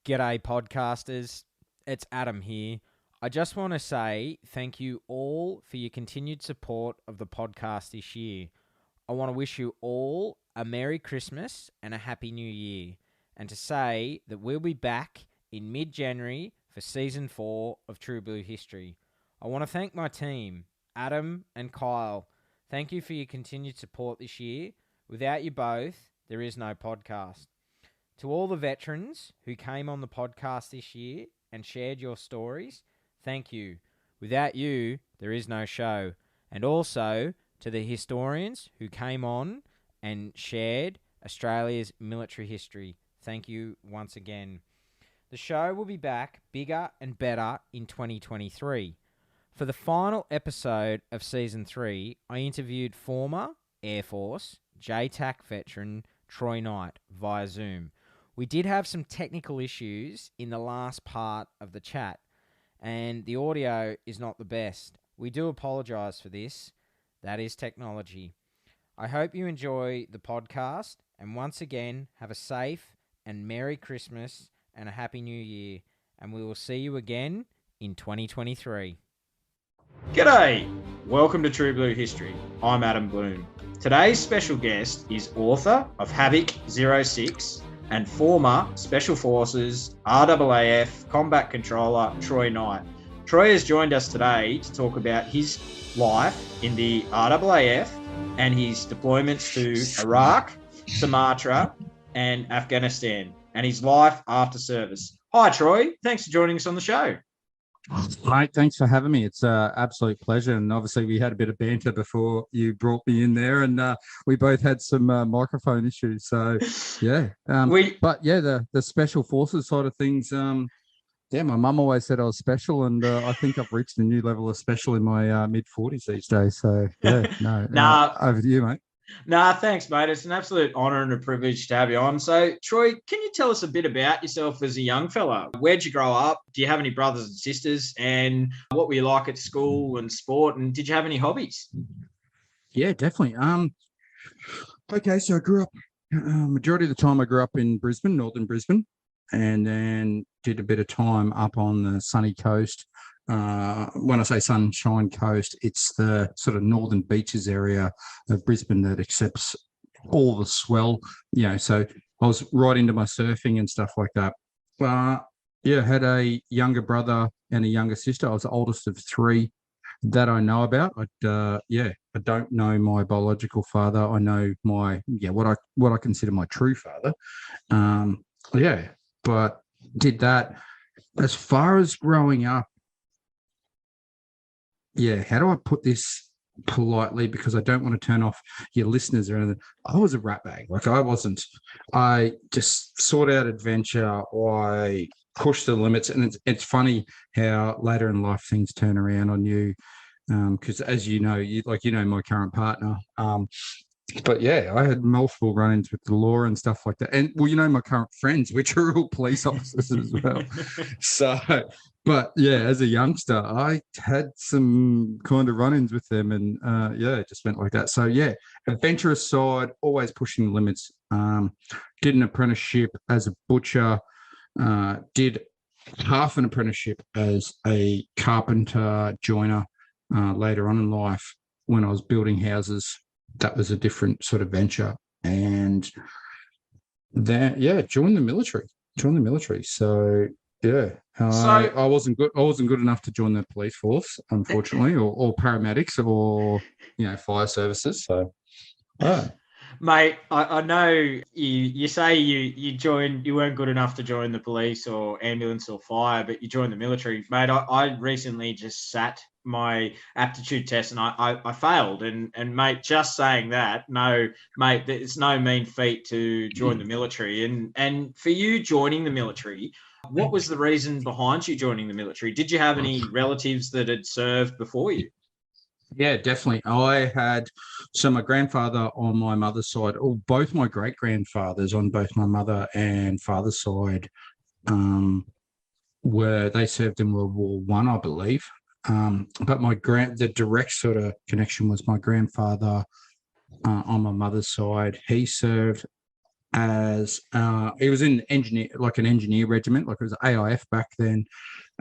G'day, podcasters. It's Adam here. I just want to say thank you all for your continued support of the podcast this year. I want to wish you all a Merry Christmas and a Happy New Year, and to say that we'll be back in mid-January for Season 4 of True Blue History. I want to thank my team, Adam and Kyle. Thank you for your continued support this year. Without you both, there is no podcast. To all the veterans who came on the podcast this year and shared your stories, thank you. Without you, there is no show. And also to the historians who came on and shared Australia's military history, thank you once again. The show will be back bigger and better in 2023. For the final episode of Season 3, I interviewed former Airforce JTAC veteran Troy Knight via Zoom. We did have some technical issues in the last part of the chat, and the audio is not the best. We do apologise for this. That is technology. I hope you enjoy the podcast, and once again, have a safe and Merry Christmas and a Happy New Year, and we will see you again in 2023. G'day! Welcome to True Blue History. I'm Adam Bloom. Today's special guest is author of Havoc 06 and former Special Forces RAAF Combat Controller Troy Knight. Troy has joined us today to talk about his life in the RAAF and his deployments to Iraq, Sumatra and Afghanistan, and his life after service. Hi Troy, thanks for joining us on the show. Mate, thanks for having me. It's an absolute pleasure. And obviously we had a bit of banter before you brought me in there, and we both had some microphone issues. So, yeah. The Special Forces side of things, my mum always said I was special, and I think I've reached a new level of special in my mid-40s these days. So, yeah, over to you, mate. Thanks, mate. It's an absolute honour and a privilege to have you on. So, Troy, can you tell us a bit about yourself as a young fella? Where'd you grow up? Do you have any brothers and sisters? And what were you like at school and sport? And did you have any hobbies? Yeah, definitely. Okay, so I grew up, majority of the time I grew up in Brisbane, northern Brisbane, and then did a bit of time up on the sunny coast. When I say Sunshine Coast, it's the sort of northern beaches area of Brisbane that accepts all the swell, so I was right into my surfing and stuff like that. I had a younger brother and a younger sister. I was the oldest of three that I know about. I don't know my biological father. I know what I consider my true father. But did that. As far as growing up, how do I put this politely, because I don't want to turn off your listeners or anything? I was a rat bag. I just sought out adventure. I pushed the limits, and it's funny how later in life things turn around on you. Because as you know, my current partner. I had multiple run-ins with the law and stuff like that. And my current friends, which are all police officers as well. So, as a youngster, I had some kind of run-ins with them, and it just went like that. So adventurous side, always pushing the limits. Did an apprenticeship as a butcher. Did half an apprenticeship as a carpenter joiner later on in life when I was building houses. That was a different sort of venture, and then joined the military. So I wasn't good. I wasn't good enough to join the police force, unfortunately, or paramedics, or fire services. So, mate, I know you say you weren't good enough to join the police or ambulance or fire, but you joined the military, mate. I recently just sat my aptitude test and I failed, and mate, just saying that, no, mate, it's no mean feat to join the military. And for you joining the military, what was the reason behind you joining the military? Did you have any relatives that had served before you? Yeah, definitely. So my grandfather on my mother's side, or both my great grandfathers on both my mother and father's side, they served in World War One, I believe. But the direct sort of connection was my grandfather on my mother's side. He served as he was in engineer, like an engineer regiment, like it was AIF back then,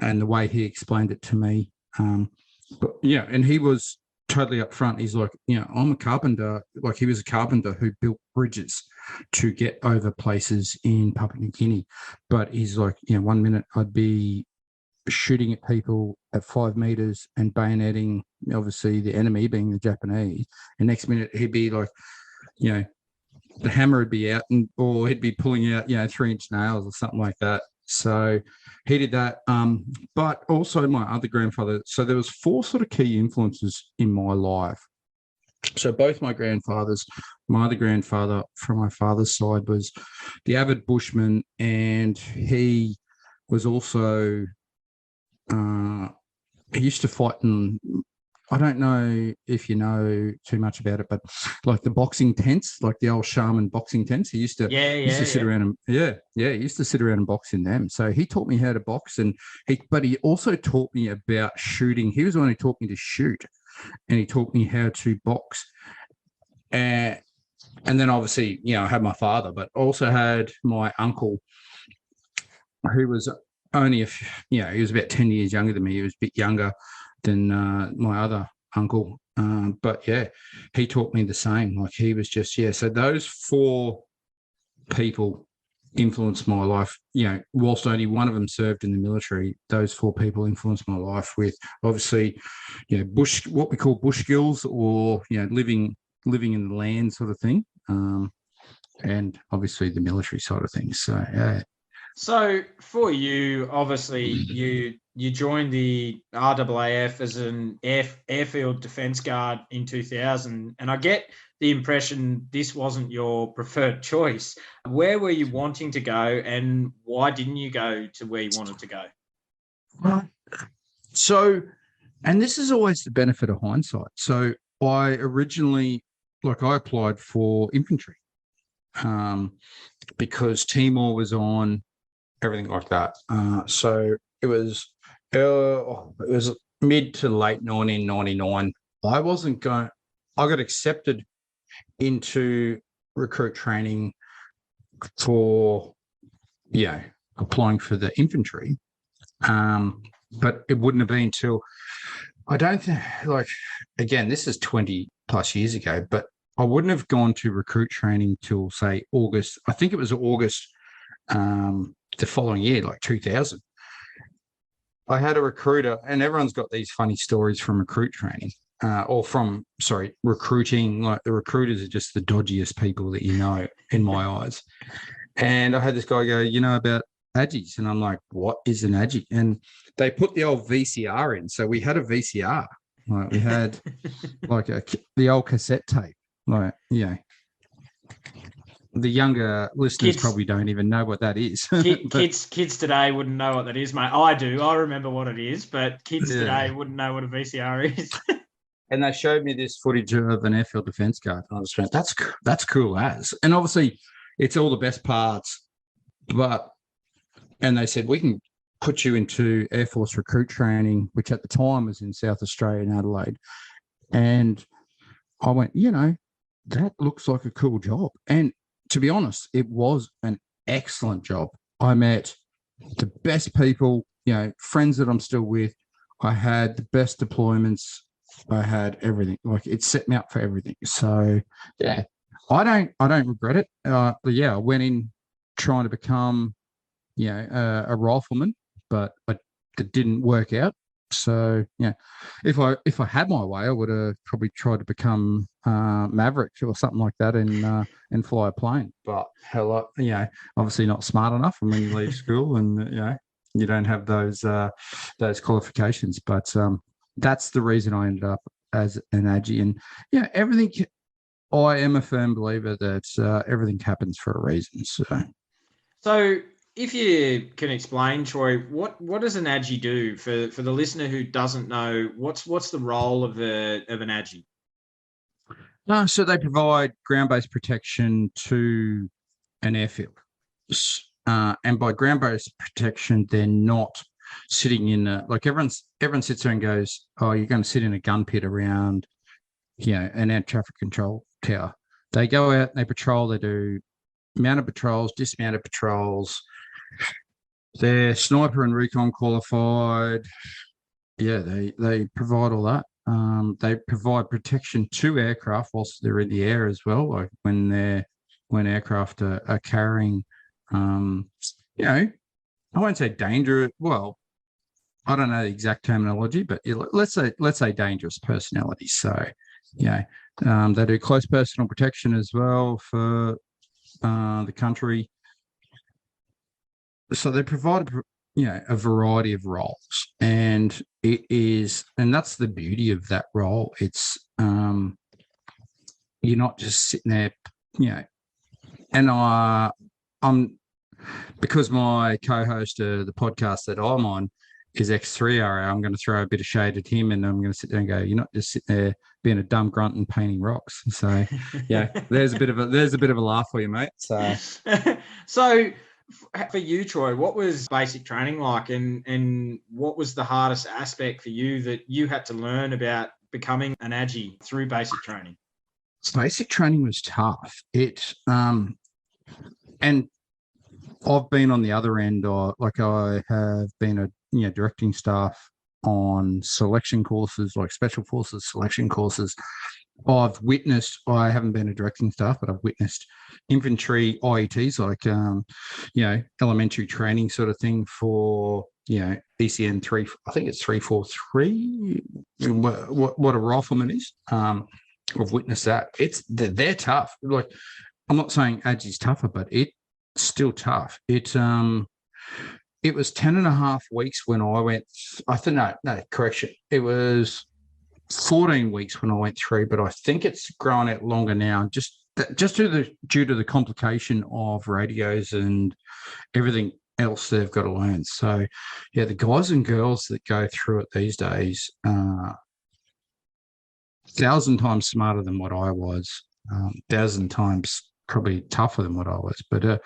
and the way he explained it to me. But yeah, and he was totally upfront. He's like, I'm a carpenter. Like he was a carpenter who built bridges to get over places in Papua New Guinea. But he's like, 1 minute I'd be shooting at people at 5 meters and bayoneting, obviously the enemy being the Japanese. And next minute he'd be like, the hammer would be out, or he'd be pulling out, 3-inch nails or something like that. So he did that. But also my other grandfather. So there was 4 sort of key influences in my life. So both my grandfathers, my other grandfather from my father's side was the avid bushman, and he was also he used to fight in, I don't know if you know too much about it, but like the boxing tents, like the old shaman boxing tents, he used to sit around and he used to sit around and box in them. So he taught me how to box, but he also taught me about shooting. He was the one who taught me to shoot, and he taught me how to box. And then obviously, I had my father, but also had my uncle, who was only he was about 10 years younger than me. He was a bit younger than my other uncle. But yeah, he taught me the same. Like he was just, so those 4 people influenced my life. Whilst only one of them served in the military, those 4 people influenced my life with obviously, bush, what we call bush skills, or, living in the land sort of thing. And obviously the military side of things. So, yeah. So for you, obviously, you joined the RAAF as an airfield defence guard in 2000, and I get the impression this wasn't your preferred choice. Where were you wanting to go, and why didn't you go to where you wanted to go? So, and this is always the benefit of hindsight. So I originally, I applied for infantry because Timor was on, everything like that. So it was mid to late 1999. I got accepted into recruit training for, applying for the infantry. But it wouldn't have been till, I don't think, again, this is 20 plus years ago, but I wouldn't have gone to recruit training till, say, August. I think it was August the following year, 2000. I had a recruiter, and everyone's got these funny stories from recruit training, recruiting. Like the recruiters are just the dodgiest people that in my eyes. And I had this guy go, about Aggies, and I'm like, what is an Aggie? And they put the old VCR in, so we had a VCR, we had the old cassette tape, The younger listeners probably don't even know what that is. Kids today wouldn't know what that is, mate. I do. I remember what it is, but kids today wouldn't know what a VCR is. And they showed me this footage of an airfield defence guard. And I was like, that's cool as. And obviously, it's all the best parts. And they said, we can put you into Airforce recruit training, which at the time was in South Australia in Adelaide. And I went, that looks like a cool job. And to be honest, it was an excellent job. I met the best people, friends that I'm still with. I had the best deployments. I had everything. It set me up for everything. So yeah, I don't regret it. But yeah, I went in trying to become, a rifleman, but it didn't work out. So yeah, if I had my way, I would have probably tried to become Maverick or something like that and fly a plane. But obviously not smart enough. And when you leave school, and you don't have those qualifications. But that's the reason I ended up as an Aggie. And everything. I am a firm believer that everything happens for a reason. So if you can explain, Troy, what does an Aggie do for the listener who doesn't know? What's the role of an Aggie? So they provide ground-based protection to an airfield, and by ground-based protection, they're not sitting in everyone sits there and goes, "Oh, you're going to sit in a gun pit around, an air traffic control tower." They go out, they patrol, they do mounted patrols, dismounted patrols. They're sniper and recon qualified. Yeah, they provide all that. They provide protection to aircraft whilst they're in the air as well, like when aircraft are carrying, I won't say dangerous. Well, I don't know the exact terminology, but let's say dangerous personalities. So, they do close personal protection as well for the country. So they provide a variety of roles, and that's the beauty of that role. It's you're not just sitting there, and I'm because my co-host of the podcast that I'm on is X3RA. I'm going to throw a bit of shade at him, and I'm going to sit there and go, "You're not just sitting there being a dumb grunt and painting rocks." So, there's a bit of a laugh for you, mate. So, so for you, Troy, what was basic training like, and what was the hardest aspect for you that you had to learn about becoming an Agi through basic training? Basic training was tough. And I've been on the other end. I have been directing staff on selection courses, like special forces selection courses. I haven't been a directing staff, but I've witnessed infantry IETs, like elementary training sort of thing for ECN 3. I think it's 343. What a rifleman is. I've witnessed that. They're tough. Like, I'm not saying Agi's tougher, but it's still tough. It was 10 and a half weeks when I went. I think no correction. It was 14 weeks when I went through, but I think it's grown out longer now, just due to the complication of radios and everything else they've got to learn. So, the guys and girls that go through it these days, 1,000 times smarter than what I was, 1,000 times probably tougher than what I was. But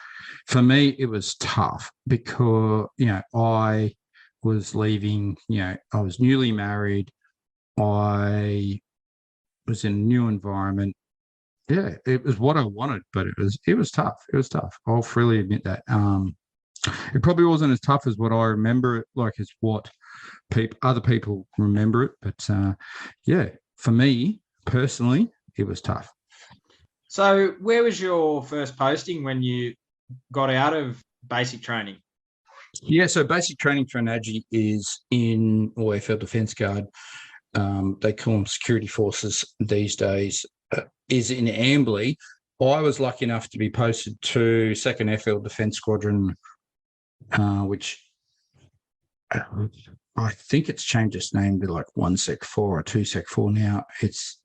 for me, it was tough because, I was leaving, I was newly married. I was in a new environment. Yeah, it was what I wanted, but it was tough. It was tough. I'll freely admit that. It probably wasn't as tough as what I remember it, like as what other people remember it. But for me personally, it was tough. So where was your first posting when you got out of basic training? Yeah, so basic training for an Agi is in Airfield Defence Guard. They call them security forces these days, is in Amberley. I was lucky enough to be posted to 2nd Airfield Defence Squadron, which I think it's changed its name to like 1 Sec 4 or 2 Sec 4 now. It's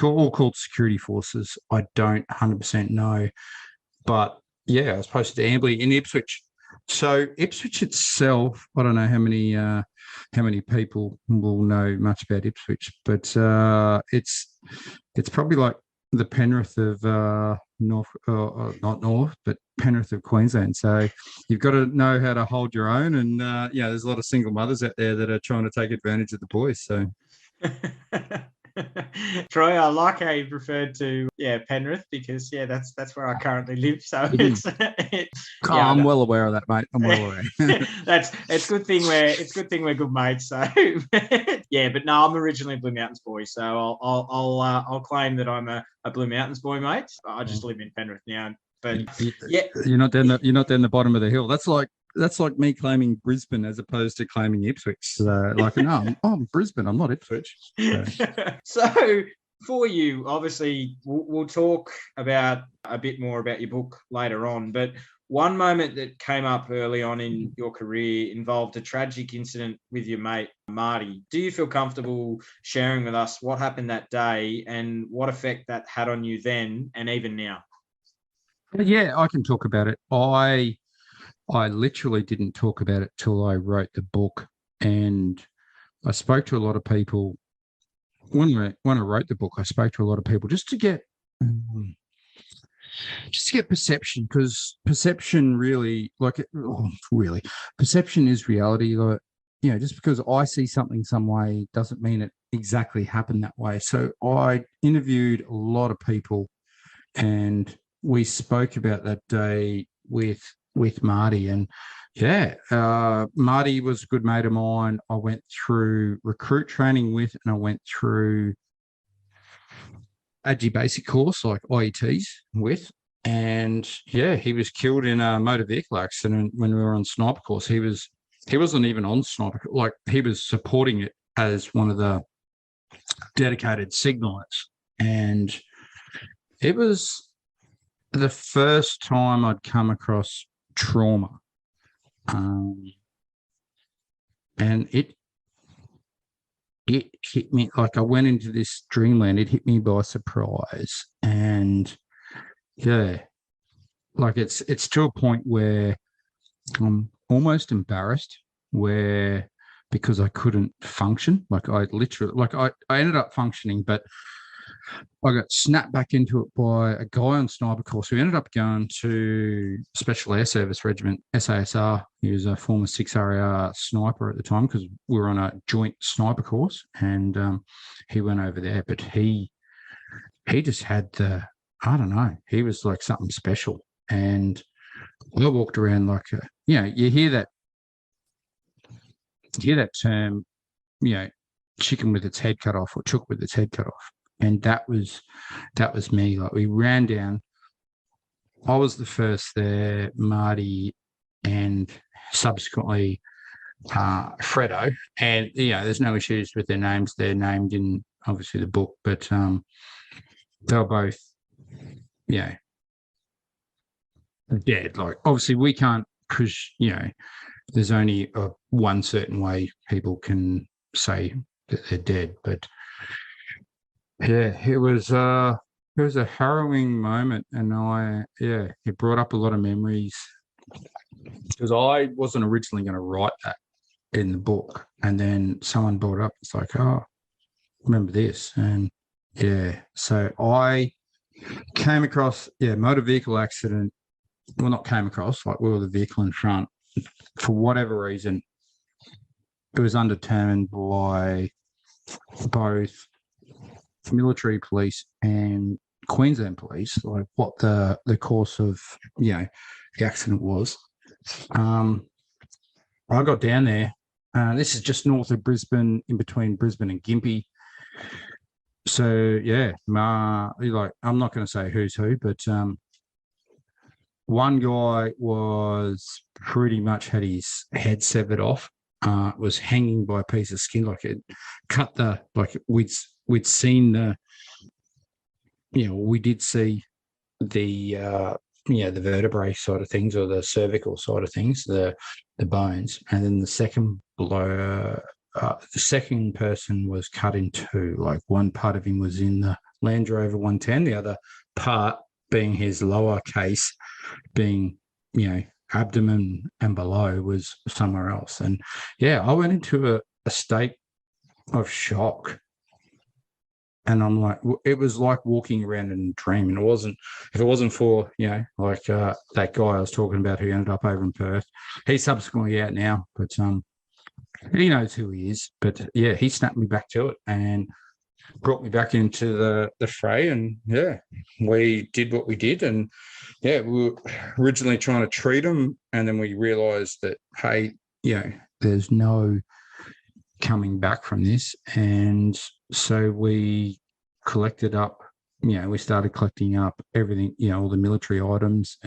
all called security forces. I don't 100% know, but I was posted to Amberley in Ipswich. So Ipswich itself, I don't know how many people will know much about Ipswich, but it's probably like the Penrith of not North, but Penrith of Queensland. So you've got to know how to hold your own, and there's a lot of single mothers out there that are trying to take advantage of the boys. So. Troy, I like how you referred to Penrith, because that's where I currently live. So I'm well aware of that, mate. I'm well aware. it's good thing we're good mates. So but no, I'm originally a Blue Mountains boy, so I'll claim that I'm a Blue Mountains boy, mate. I just live in Penrith now. But you're not down the bottom of the hill. That's like me claiming Brisbane as opposed to claiming Ipswich. No, I'm Brisbane. I'm not Ipswich. So for you, obviously, we'll talk about a bit more about your book later on. But one moment that came up early on in your career involved a tragic incident with your mate, Marty. Do you feel comfortable sharing with us what happened that day and what effect that had on you then and even now? Yeah, I can talk about it. I literally didn't talk about it till I wrote the book, and I spoke to a lot of people. When I wrote the book, I spoke to a lot of people just to get perception, because perception perception is reality. Like, just because I see something some way doesn't mean it exactly happened that way. So I interviewed a lot of people, and we spoke about that day with Marty, and Marty was a good mate of mine. I went through recruit training with, and I went through AG basic course like IETs with. And he was killed in a motor vehicle accident when we were on sniper course. He wasn't even on sniper, like he was supporting it as one of the dedicated signalers. And it was the first time I'd come across trauma. And it hit me like I went into this dreamland. It hit me by surprise. And like it's to a point where I'm almost embarrassed because I couldn't function. Like I literally, like I ended up functioning, but I got snapped back into it by a guy on sniper course who ended up going to Special Air Service Regiment, SASR. He was a former 6RAR sniper at the time because we were on a joint sniper course, and he went over there. But he just had I don't know, he was like something special. And I walked around like, you hear that term, chicken with its head cut off or chook with its head cut off. And that was me. Like we ran down. I was the first there, Marty, and subsequently Fredo. And there's no issues with their names. They're named in obviously the book, but they were both, dead. Like obviously we can't push. There's only one certain way people can say that they're dead, but. Yeah, it was a harrowing moment, and it brought up a lot of memories because I wasn't originally going to write that in the book, and then someone brought it up. It's like, oh, remember this, and so I came across motor vehicle accident. Well, not came across, like we were the vehicle in front. For whatever reason, it was undetermined by both military police and Queensland police, like what the course of the accident was. I got down there. This is just north of Brisbane, in between Brisbane and Gympie. So like I'm not going to say who's who, but one guy was pretty much had his head severed off. Was hanging by a piece of skin, like it cut we'd seen we did see the the vertebrae side of things, or the cervical side of things, the bones, and then the second the second person was cut in two. Like one part of him was in the Land Rover 110, the other part being his lower case, being abdomen and below, was somewhere else. And I went into a state of shock. And I'm like, it was like walking around in a dream. And if it wasn't for, that guy I was talking about who ended up over in Perth, he's subsequently out now, but he knows who he is. But he snapped me back to it and brought me back into the fray. And we did what we did. And we were originally trying to treat him. And then we realized that, hey, there's no coming back from this. And so we collected up, we started collecting up everything, all the military items.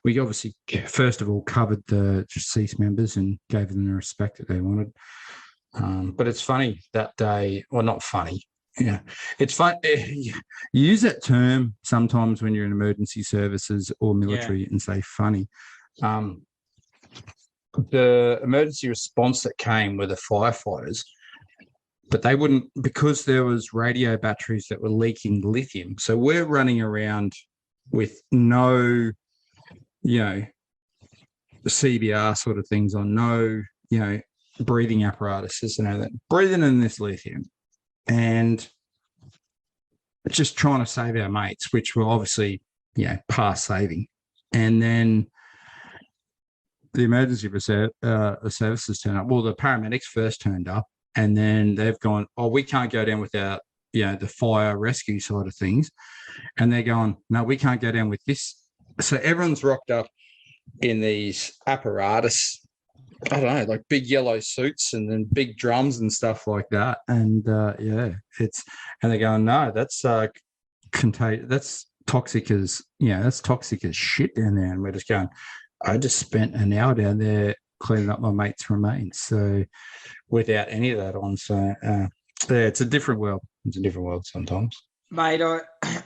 We obviously, first of all, covered the deceased members and gave them the respect that they wanted. But it's funny that day, well, not funny. It's fun. You use that term sometimes when you're in emergency services or military and say funny. The emergency response that came were the firefighters, but they wouldn't, because there was radio batteries that were leaking lithium. So we're running around with no, the CBR sort of things on, no, breathing apparatuses and all that, breathing in this lithium and just trying to save our mates, which were obviously, past saving. And then the emergency services turn up. Well, the paramedics first turned up, and then they've gone, oh, we can't go down without the fire rescue side of things. And they're going, no, we can't go down with this. So everyone's rocked up in these apparatus, I don't know, like big yellow suits and then big drums and stuff like that. And and they're going, no, that's that's toxic that's toxic as shit down there. And we're just going, I just spent an hour down there cleaning up my mate's remains. So without any of that on. So it's a different world. It's a different world sometimes. Mate,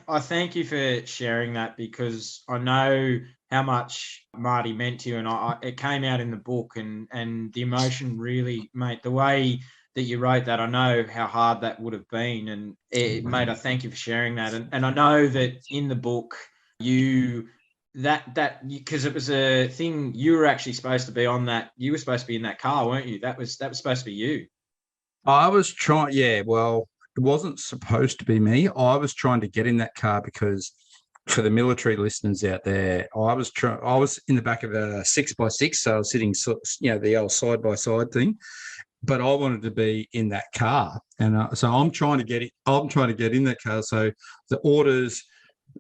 I thank you for sharing that, because I know how much Marty meant to you, and it came out in the book, and the emotion really, mate, the way that you wrote that, I know how hard that would have been, and mate, I thank you for sharing that, and I know that in the book because it was a thing, you were actually supposed to be on that, you were supposed to be in that car, weren't you? That was supposed to be you. I was trying, well, it wasn't supposed to be me. I was trying to get in that car because, for the military listeners out there, I was in the back of a 6x6, so I was sitting, the old side by side thing. But I wanted to be in that car, and so I'm trying to get it. I'm trying to get in that car. So the orders,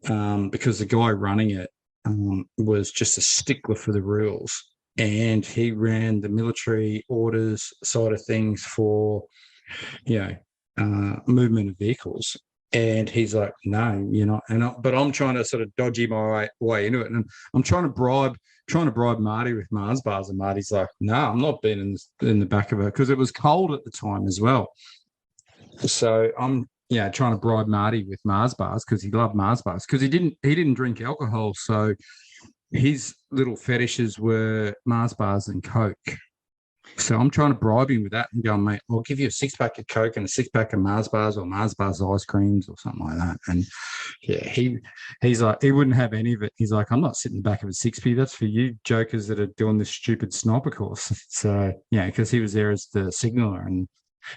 because the guy running it was just a stickler for the rules, and he ran the military orders side of things for, movement of vehicles. And he's like, no, you're not. But I'm trying to sort of dodgy my way into it. And I'm trying to bribe Marty with Mars bars. And Marty's like, no, I'm not being in the back of her, because it was cold at the time as well. So I'm trying to bribe Marty with Mars bars, because he loved Mars bars, because he didn't drink alcohol. So his little fetishes were Mars bars and Coke. So I'm trying to bribe him with that and going, mate, I'll give you a 6-pack of Coke and a 6-pack of Mars bars, or Mars bars ice creams or something like that. And he's like, he wouldn't have any of it. He's like, I'm not sitting in the back of a 6P. That's for you jokers that are doing this stupid sniper course. So because he was there as the signaller. And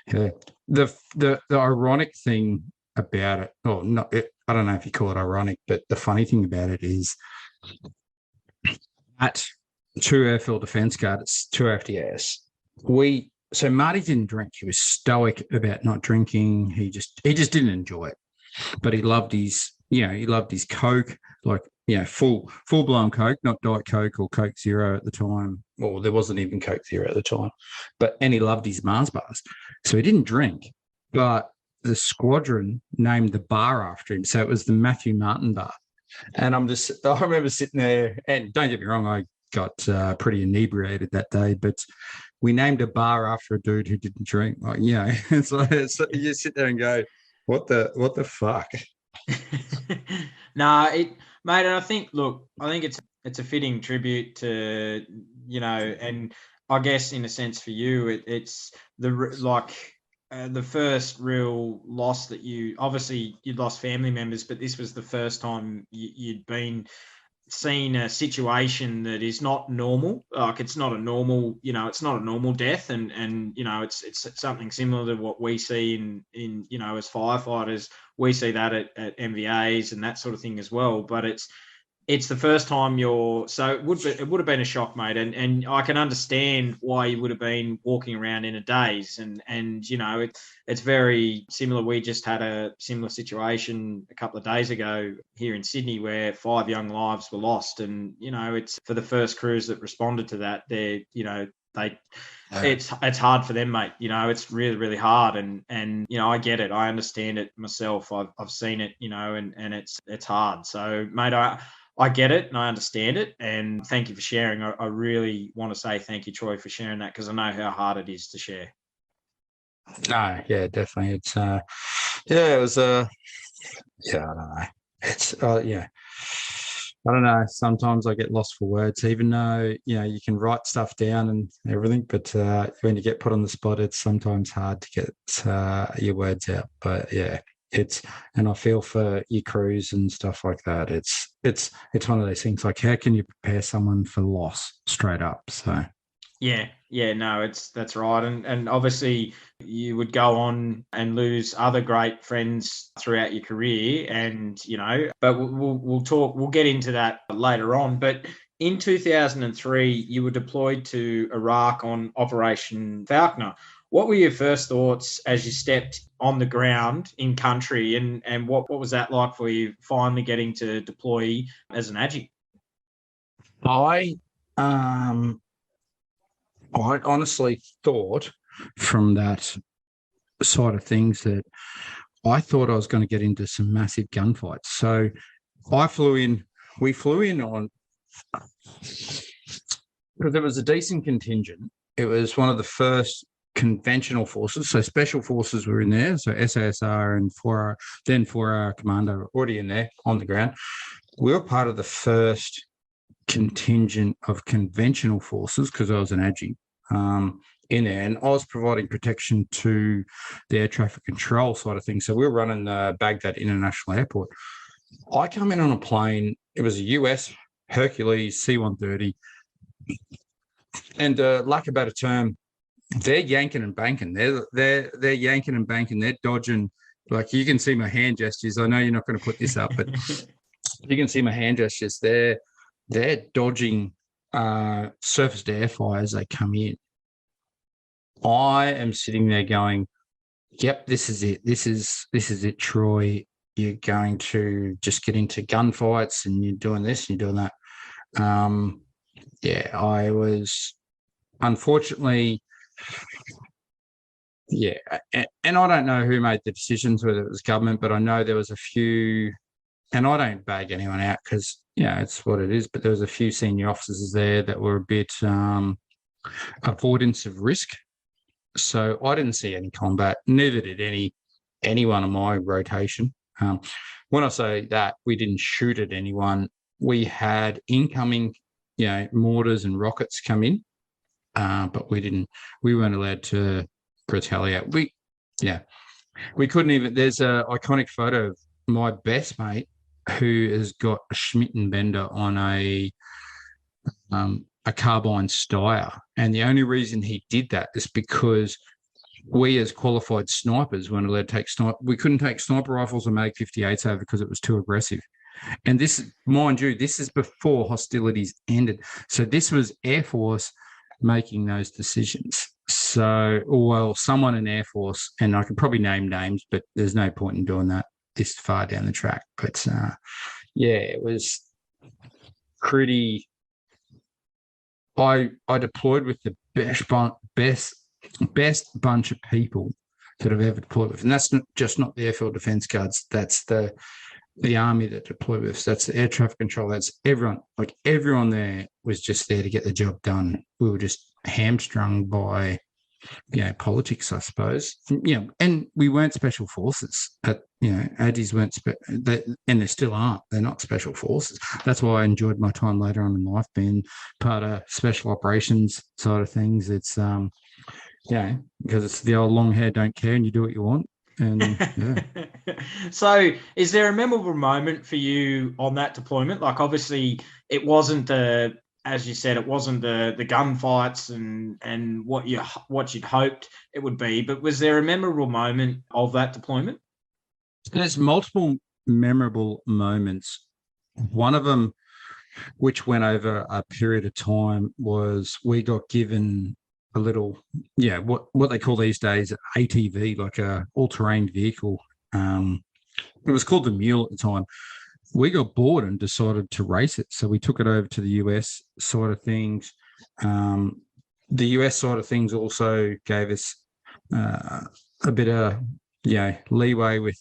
the ironic thing about it, I don't know if you call it ironic, but the funny thing about it is at True Airfield Defence Guard, it's 2 FDS. So Marty didn't drink. He was stoic about not drinking. He just didn't enjoy it. But he loved his Coke, like full blown Coke, not Diet Coke or Coke Zero at the time. Well, there wasn't even Coke Zero at the time. And he loved his Mars bars. So he didn't drink. But the squadron named the bar after him. So it was the Matthew Martin bar. And I remember sitting there, and don't get me wrong, I got pretty inebriated that day, but we named a bar after a dude who didn't drink. Like, it's like, you sit there and go, what the fuck? Mate, and I think it's a fitting tribute to, and I guess in a sense for you, it's the first real loss that you'd lost family members, but this was the first time you'd been seen a situation that is not normal. Like, it's not a normal, it's not a normal death, and it's something similar to what we see in as firefighters. We see that at MVAs and that sort of thing as well. But it's the first time it would have been a shock, mate, and I can understand why you would have been walking around in a daze, and it's very similar. We just had a similar situation a couple of days ago here in Sydney where 5 young lives were lost, and it's for the first crews that responded to that. It's hard for them, mate. It's really, really hard, and I get it. I understand it myself. I've seen it, and it's hard. So, mate, I get it and I understand it, and thank you for sharing. I really want to say thank you, Troy, for sharing that, because I know how hard it is to share. No, yeah, definitely. It's it was I don't know. It's I don't know. Sometimes I get lost for words, even though you can write stuff down and everything, but when you get put on the spot, it's sometimes hard to get your words out. But and I feel for your crews and stuff like that. It's one of those things, like, how can you prepare someone for loss straight up? So that's right. And obviously you would go on and lose other great friends throughout your career, and but we'll get into that later on. But in 2003 you were deployed to Iraq on Operation Falconer. What were your first thoughts as you stepped on the ground in country, and what was that like for you finally getting to deploy as an Agi? I honestly thought from that side of things that I thought I was going to get into some massive gunfights. So we flew in on, because there was a decent contingent. It was one of the first conventional forces. So special forces were in there. So SASR and 4R, then 4R Commando were already in there on the ground. We were part of the first contingent of conventional forces because I was an Agi in there, and I was providing protection to the air traffic control side of things. So we were running Baghdad International Airport. I come in on a plane. It was a US Hercules C-130, and lack of a better term, they're yanking and banking. They're yanking and banking. They're dodging. Like, you can see my hand gestures. I know you're not going to put this up, but you can see my hand gestures. They're dodging surface to air fire as they come in. I am sitting there going, "Yep, this is it. This is it, Troy. You're going to just get into gunfights, and you're doing this, and you're doing that." Yeah, I was, unfortunately, yeah, and I don't know who made the decisions, whether it was government, but I know there was a few, and I don't bag anyone out because, it's what it is, but there was a few senior officers there that were a bit avoidance of risk. So I didn't see any combat, neither did anyone on my rotation. When I say that, we didn't shoot at anyone. We had incoming, mortars and rockets come in, but we weren't allowed to retaliate. We couldn't even. There's an iconic photo of my best mate who has got a Schmidt and Bender on a carbine Steyr, and the only reason he did that is because we, as qualified snipers, weren't allowed to take we couldn't take sniper rifles or Mag 58s over because it was too aggressive. And this, mind you, this is before hostilities ended. So this was Airforce making those decisions. So, well, someone in Airforce, and I could probably name names, but there's no point in doing that this far down the track. But it was pretty. I deployed with the best bunch of people that I've ever deployed with, and that's not the Airfield Defence Guards. That's the army that deployed with. So that's the air traffic control. That's everyone. Like, everyone there was just there to get the job done. We were just hamstrung by, politics, I suppose. And we weren't special forces. Addies weren't, and they still aren't. They're not special forces. That's why I enjoyed my time later on in life being part of special operations side of things. It's because it's the old long hair don't care, and you do what you want. And So, is there a memorable moment for you on that deployment? Like, obviously, it wasn't as you said, it wasn't the gunfights and what you'd hoped it would be. But was there a memorable moment of that deployment? There's multiple memorable moments. One of them, which went over a period of time, was we got given a little, what they call these days ATV, like a all-terrain vehicle. It was called the Mule at the time. We got bored and decided to race it. So we took it over to the US side of things. The US side of things also gave us a bit of, leeway with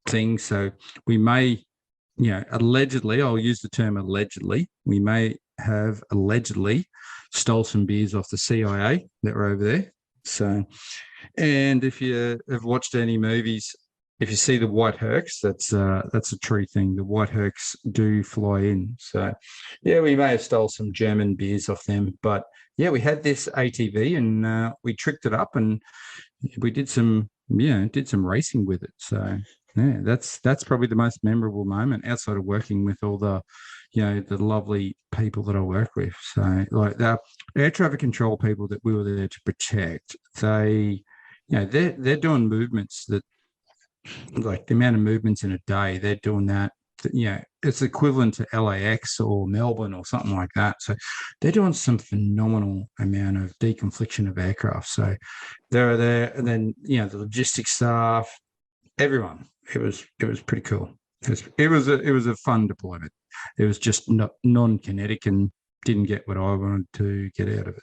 things. So we may, allegedly, I'll use the term allegedly, we may have allegedly stole some beers off the CIA that were over there. So, and if you have watched any movies, if you see the White Hercs, that's a true thing. The White Hercs do fly in. So, we may have stole some German beers off them, but we had this ATV and we tricked it up and we did some racing with it. So, that's probably the most memorable moment outside of working with all the, the lovely people that I work with. So, like, the air traffic control people that we were there to protect, they're doing movements that, like, the amount of movements in a day, they're doing that it's equivalent to LAX or Melbourne or something like that. So they're doing some phenomenal amount of deconfliction of aircraft. So they're there, and then the logistics staff, everyone. It was pretty cool. It was a fun deployment. It was just non-kinetic and didn't get what I wanted to get out of it.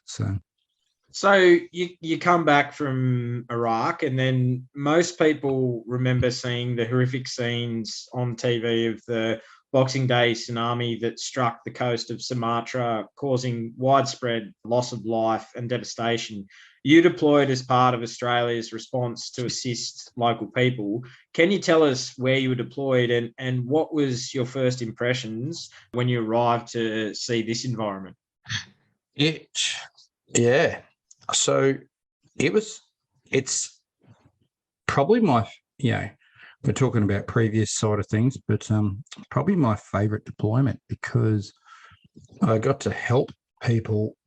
So you come back from Iraq, and then most people remember seeing the horrific scenes on TV of the Boxing Day tsunami that struck the coast of Sumatra, causing widespread loss of life and devastation. You deployed as part of Australia's response to assist local people. Can you tell us where you were deployed, and what was your first impressions when you arrived to see this environment? So it's probably we're talking about previous side of things, but probably my favorite deployment because I got to help people,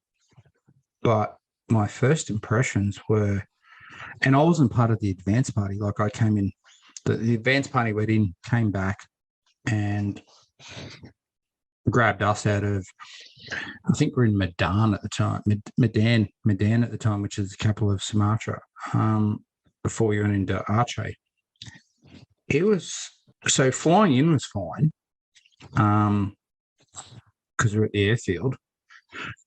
but my first impressions were, and I wasn't part of the advance party. Like I came in, the advance party went in, came back and grabbed us out of, I think we're in Medan at the time, Medan at the time, which is the capital of Sumatra, before we went into Aceh. So flying in was fine, because we're at the airfield.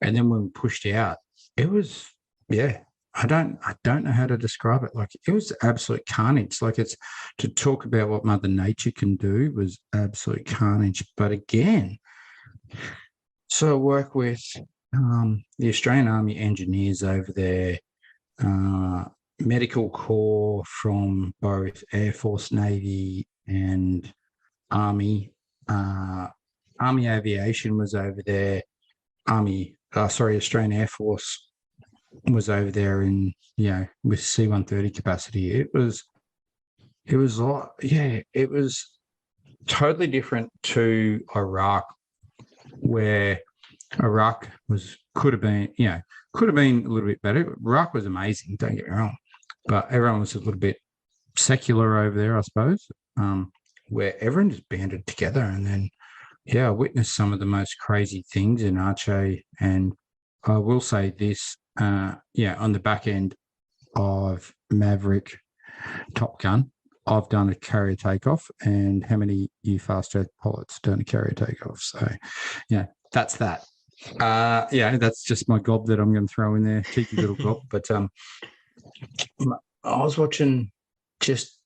And then when we pushed out, it was, I don't know how to describe it. Like it was absolute carnage. Like it's, to talk about what Mother Nature can do was absolute carnage. But again, so I work with the Australian Army engineers over there, medical corps from both Airforce, Navy, and Army. Army aviation was over there. Australian Air Force was over there in with C-130 capacity. It was totally different to Iraq, where Iraq could have been a little bit better. Iraq was amazing, don't get me wrong, but everyone was a little bit secular over there, I suppose, where everyone just banded together. And then I witnessed some of the most crazy things in Aceh. And I will say this, on the back end of Maverick Top Gun, I've done a carrier takeoff, and how many you fast jet pilots done a carrier takeoff? So, that's that. That's just my gob that I'm going to throw in there, cheeky little gob. But I was watching just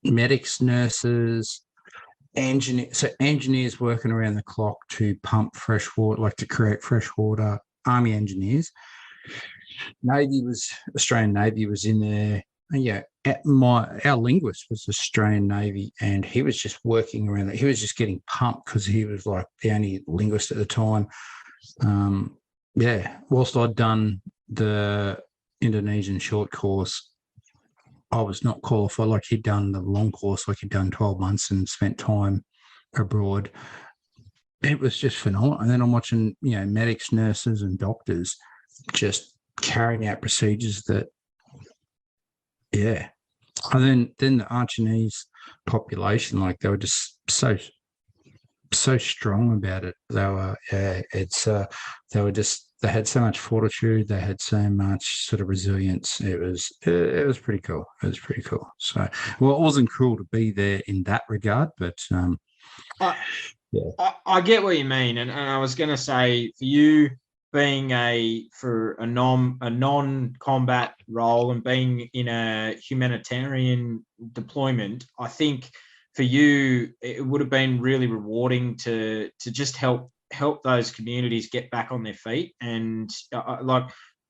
medics, nurses, engineers working around the clock to pump fresh water, like to create fresh water. Army engineers, Australian Navy was in there. Our linguist was Australian Navy, and he was just working around it. He was just getting pumped because he was like the only linguist at the time. Whilst I'd done the Indonesian short course, I was not qualified. Like he'd done the long course, like he'd done 12 months and spent time abroad. It was just phenomenal. And then I'm watching, medics, nurses, and doctors just carrying out procedures that, And then the Archinese population, like they were just so strong about it. They were, they had so much fortitude. They had so much sort of resilience. It was pretty cool. It was pretty cool. So, well, it wasn't cool to be there in that regard, but I get what you mean, and I was going to say, for you being a non-combat role and being in a humanitarian deployment, I think for you it would have been really rewarding to just help those communities get back on their feet. And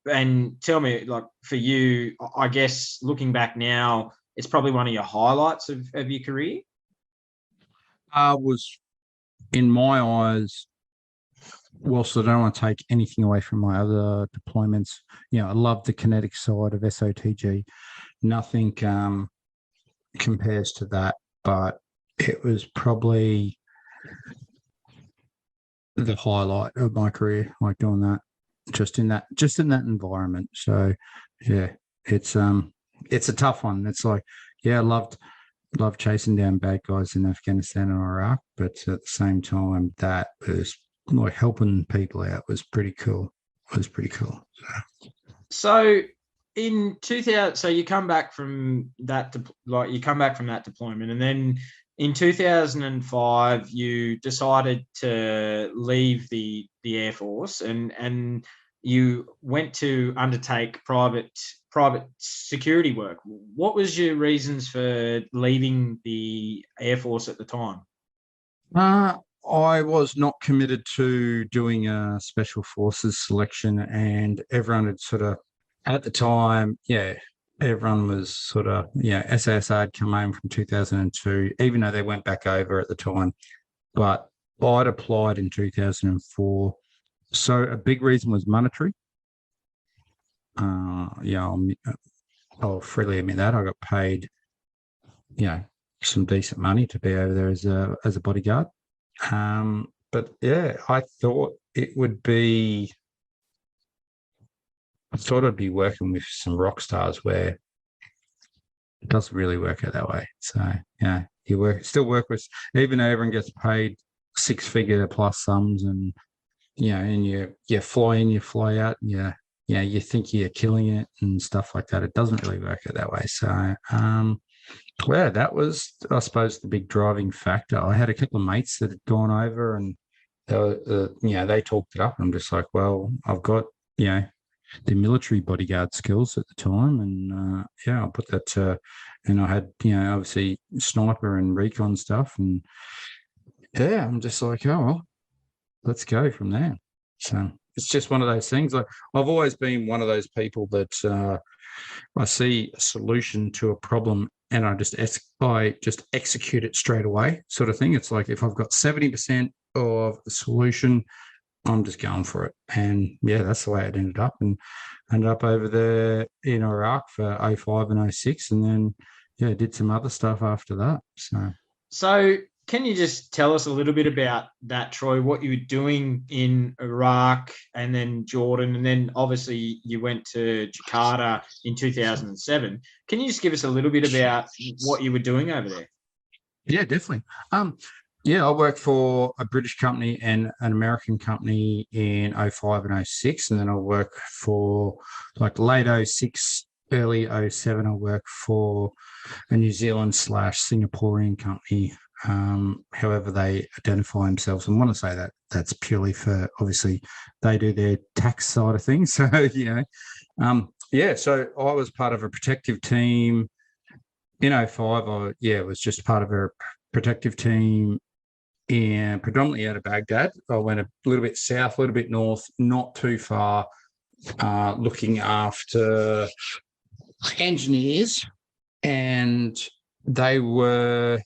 and tell me, like, for you, I guess looking back now, it's probably one of your highlights of your career. Was, in my eyes, whilst I don't want to take anything away from my other deployments, I love the kinetic side of SOTG. Nothing compares to that, but it was probably the highlight of my career, like doing that, just in that environment. So it's a tough one. It's like, I loved love chasing down bad guys in Afghanistan and Iraq, but at the same time, that was like helping people out was pretty cool. It was pretty cool. So in 2000, so you come back from that, you come back from that deployment, and then in 2005 you decided to leave the Air Force, and you went to undertake private security work. What was your reasons for leaving the Air Force at the time? I was not committed to doing a special forces selection, and everyone had sort of, at the time, everyone was sort of, SASR had come home from 2002, even though they went back over at the time. But I'd applied in 2004. So a big reason was monetary. I'll freely admit that. I got paid, some decent money to be over there as a bodyguard. But yeah, I thought I'd be working with some rock stars where it doesn't really work out that way. So yeah, you still work with, even though everyone gets paid 6-figure plus sums, and and you fly in, you fly out, and you think you're killing it and stuff like that. It doesn't really work out that way. So that was, I suppose, the big driving factor. I had a couple of mates that had gone over, and they talked it up. I'm just like, well, I've got the military bodyguard skills at the time, and I'll put that to, and I had obviously sniper and recon stuff, and I'm just like, oh well, let's go from there. So it's just one of those things. Like, I've always been one of those people that I see a solution to a problem and I just execute it straight away, sort of thing. It's like, if I've got 70% of the solution, I'm just going for it. And that's the way it ended up, and ended up over there in Iraq for 05 and 06, and then did some other stuff after that. So can you just tell us a little bit about that, Troy, what you were doing in Iraq and then Jordan, and then obviously you went to Jakarta in 2007. Can you just give us a little bit about what you were doing over there? Yeah, definitely. I worked for a British company and an American company in 05 and 06, and then I worked for, like, late 06, early 07, I worked for a New Zealand / Singaporean company. However they identify themselves. And I want to say that that's purely for, obviously, they do their tax side of things. So, so I was part of a protective team in 05. I was just part of a protective team predominantly out of Baghdad. I went a little bit south, a little bit north, not too far, looking after engineers, and they were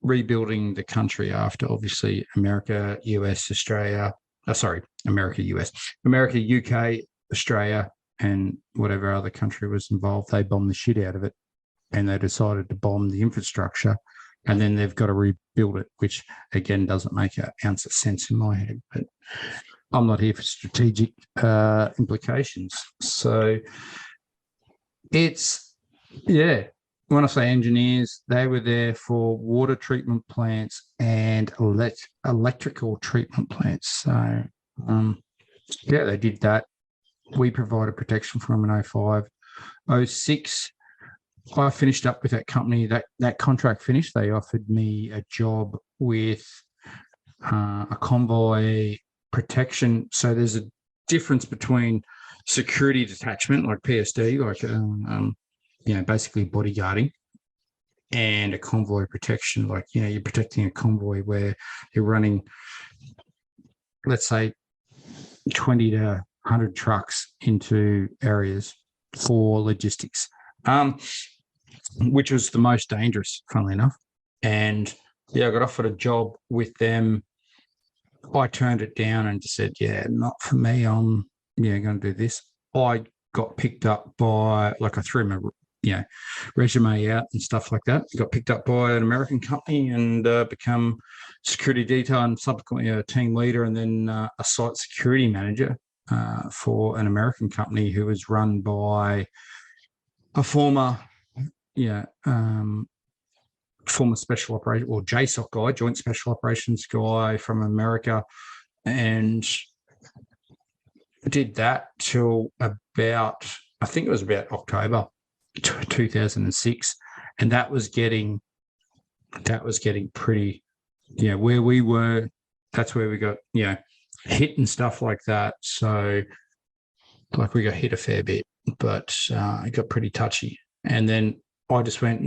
rebuilding the country after, obviously, America, UK, Australia, and whatever other country was involved. They bombed the shit out of it, and they decided to bomb the infrastructure, and then they've got to rebuild it, which again doesn't make an ounce of sense in my head. But I'm not here for strategic implications. So it's when I say engineers, they were there for water treatment plants and electrical treatment plants. So, they did that. We provided protection for them in 05. 06, I finished up with that company. That contract finished. They offered me a job with a convoy protection. So there's a difference between security detachment, like PSD, basically bodyguarding, and a convoy protection, like, you're protecting a convoy where you're running, let's say, 20 to 100 trucks into areas for logistics, which was the most dangerous, funnily enough. And I got offered a job with them. I turned it down and just said, not for me. I'm going to do this. I got picked up by, I threw my resume out and stuff like that. Got picked up by an American company and become security detail, and subsequently a team leader, and then a site security manager for an American company who was run by a former former special operation or JSOC guy, Joint Special Operations guy from America, and did that till about, I think it was about October 2006, and that was getting pretty, where we were, that's where we got, hit and stuff like that. So like we got hit a fair bit, but it got pretty touchy. And then I just went,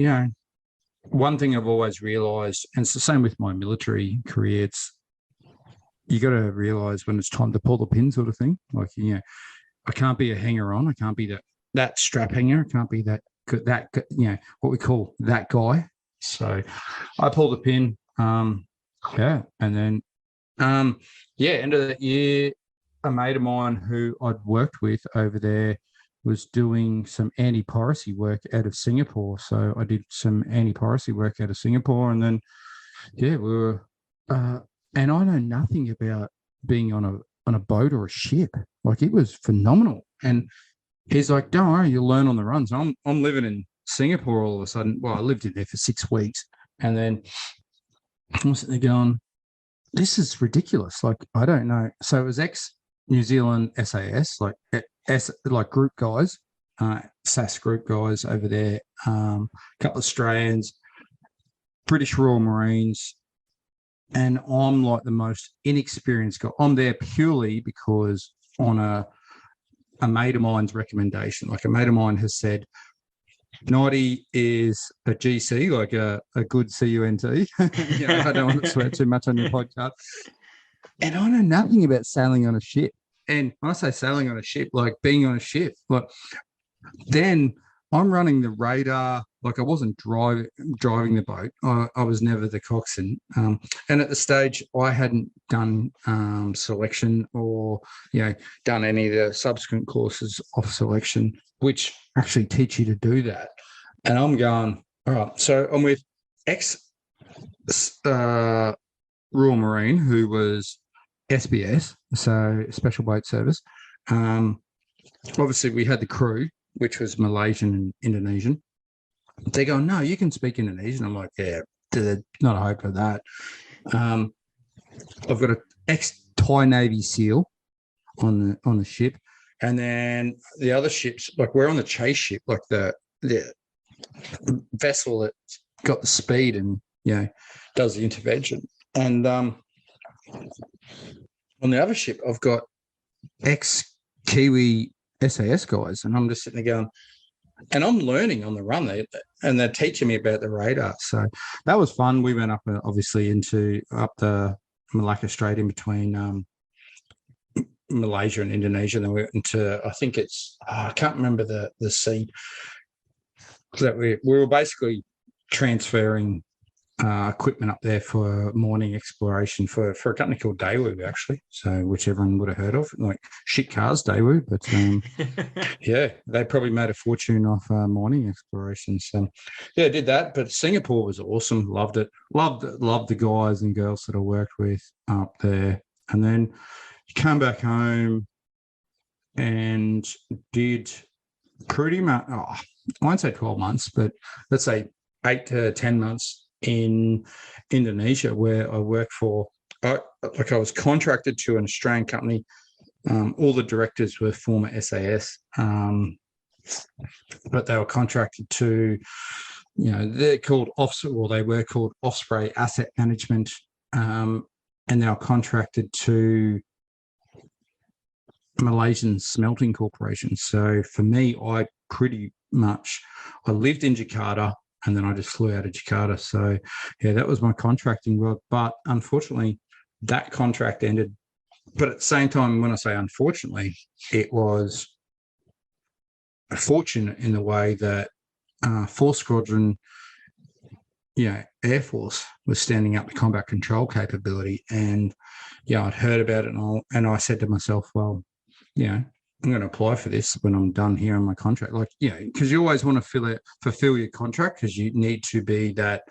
one thing I've always realized, and it's the same with my military career, it's, you got to realize when it's time to pull the pin sort of thing. Like, I can't be a hanger on. I can't be that strap hanger. I can't be that what we call that guy. So I pulled the pin. And then, end of that year, a mate of mine who I'd worked with over there was doing some anti-piracy work out of Singapore. So I did some anti-piracy work out of Singapore, and then, we were, and I know nothing about being on a boat or a ship. Like, it was phenomenal. And he's like, don't worry, you'll learn on the runs. I'm living in Singapore all of a sudden. Well, I lived in there for 6 weeks. And then I'm sitting there going, this is ridiculous. Like, I don't know. So it was ex-New Zealand SAS, like group guys, SAS group guys over there, a couple of Australians, British Royal Marines, and I'm like the most inexperienced guy. I'm there purely because on a mate of mine's recommendation. Like, a mate of mine has said, Nighty is a GC, like a good CUNT. I don't want to swear too much on your podcast. And I know nothing about sailing on a ship. And when I say sailing on a ship, like being on a ship, like, then I'm running the radar. Like, I wasn't driving the boat. I was never the coxswain. And at the stage, I hadn't done selection or, done any of the subsequent courses of selection, which actually teach you to do that. And I'm going, all right. So I'm with Royal Marine, who was SBS, so Special Boat Service. Obviously, we had the crew, which was Malaysian and Indonesian. They go, no, you can speak Indonesian. I'm like, yeah, there's not a hope of that. I've got an ex-Thai Navy SEAL on the ship. And then the other ships, like, we're on the chase ship, like the vessel that's got the speed and, does the intervention. And on the other ship, I've got ex-Kiwi SAS guys, and I'm just sitting there going, and I'm learning on the run there, and they're teaching me about the radar. So that was fun. We went up, obviously, up the Malacca Strait in between Malaysia and Indonesia. And then we went into, I think it's, I can't remember the sea. That we were basically transferring equipment up there for morning exploration for a company called Daewoo, actually. So, which everyone would have heard of, like shit cars, Daewoo. But they probably made a fortune off morning exploration. So, I did that. But Singapore was awesome. Loved it. Loved the guys and girls that I worked with up there. And then you come back home and did pretty much, I won't say 12 months, but let's say 8 to 10 months in Indonesia, where I worked for, I was contracted to an Australian company. All the directors were former SAS, but they were contracted to, they're called they were called Osprey Asset Management, and they were contracted to Malaysian Smelting Corporation. So for me, I lived in Jakarta, and then I just flew out of Jakarta. So, that was my contracting work. But unfortunately, that contract ended. But at the same time, when I say unfortunately, it was fortunate in the way that 4th Squadron, Airforce was standing up the combat control capability. And, I'd heard about it, and I said to myself, well, I'm going to apply for this when I'm done here on my contract. Like, because you always want to fulfill your contract, because you need to be that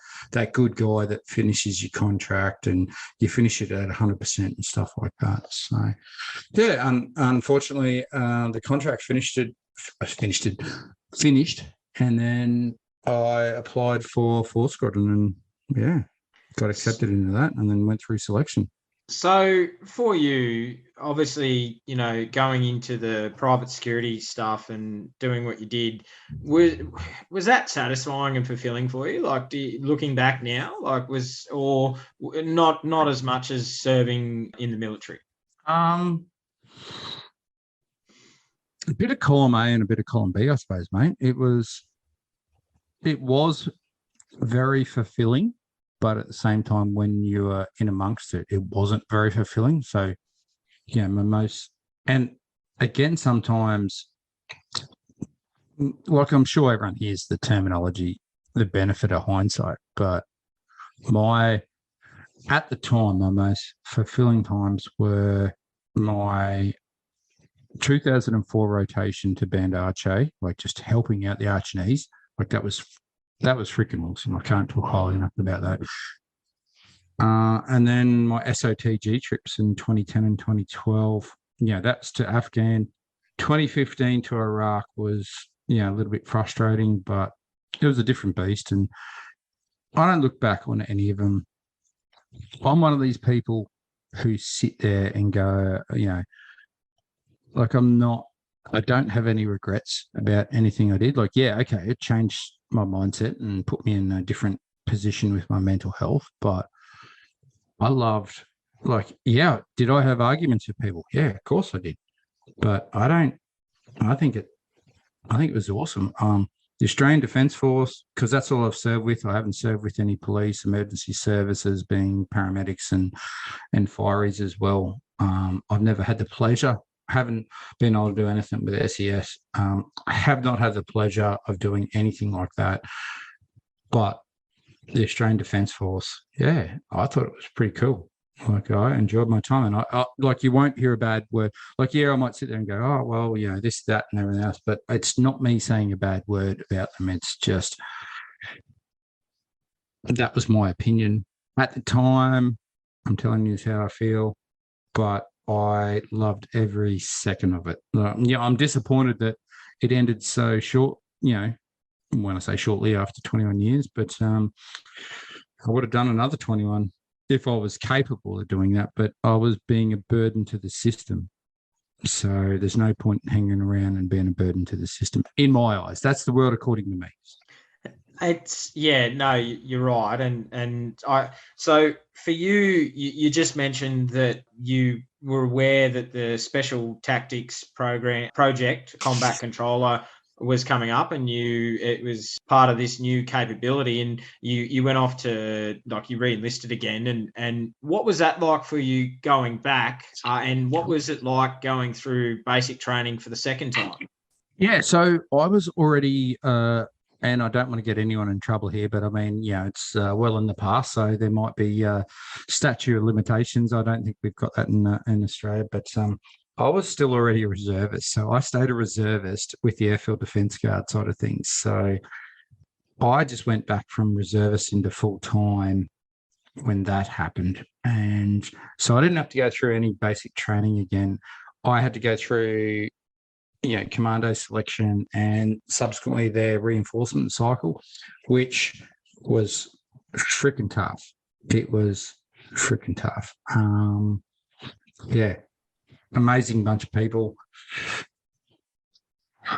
good guy that finishes your contract and you finish it at 100% and stuff like that. So, unfortunately, the contract finished, and then I applied for Force Squadron and yeah, got accepted into that and then went through selection. So for you, obviously, going into the private security stuff and doing what you did, was that satisfying and fulfilling for you? Like, looking back now, like or not as much as serving in the military? Um, a bit of column A and a bit of column B, I suppose, mate. It was very fulfilling, but at the same time, when you were in amongst it, it wasn't very fulfilling. So, yeah, and again, sometimes, like I'm sure everyone hears the terminology, the benefit of hindsight, but at the time, my most fulfilling times were my 2004 rotation to Band Arche, like just helping out the Archinees. Like that was freaking awesome. I can't talk highly enough about that. And then my SOTG trips in 2010 and 2012. Yeah, that's to Afghan. 2015 to Iraq was a little bit frustrating, but it was a different beast. And I don't look back on any of them. I'm one of these people who sit there and go, like I don't have any regrets about anything I did. Like, yeah, okay, it changed my mindset and put me in a different position with my mental health. But I loved, did I have arguments with people? Yeah, of course I did. But I think it was awesome. The Australian Defence Force, because that's all I've served with. I haven't served with any police, emergency services, being paramedics and fireys as well. I've never had the pleasure. I haven't been able to do anything with SES. I have not had the pleasure of doing anything like that. But the Australian Defence Force, yeah, I thought it was pretty cool. Like, I enjoyed my time, and I like, you won't hear a bad word. Like, yeah, I might sit there and go, oh, well, this, that, and everything else, but it's not me saying a bad word about them. It's just, that was my opinion at the time. I'm telling you how I feel, but I loved every second of it. I'm disappointed that it ended so short, when I say shortly, after 21 years, but I would have done another 21 if I was capable of doing that, but I was being a burden to the system. So there's no point hanging around and being a burden to the system, in my eyes. That's the world according to me. You're right. So for you just mentioned that you were aware that the Special Tactics project Combat Controller was coming up, and it was part of this new capability, and you went off to, like, you re-enlisted again, and what was that like for you going back, and what was it like going through basic training for the second time? Yeah, so I was already and I don't want to get anyone in trouble here, but I mean, it's well in the past, so there might be statute of limitations. I don't think we've got that in Australia, but I was still already a reservist, so I stayed a reservist with the Airfield Defence Guard side of things. So I just went back from reservist into full time when that happened, and so I didn't have to go through any basic training again. I had to go through commando selection and subsequently their reinforcement cycle, which was freaking tough. It was freaking tough. Amazing bunch of people.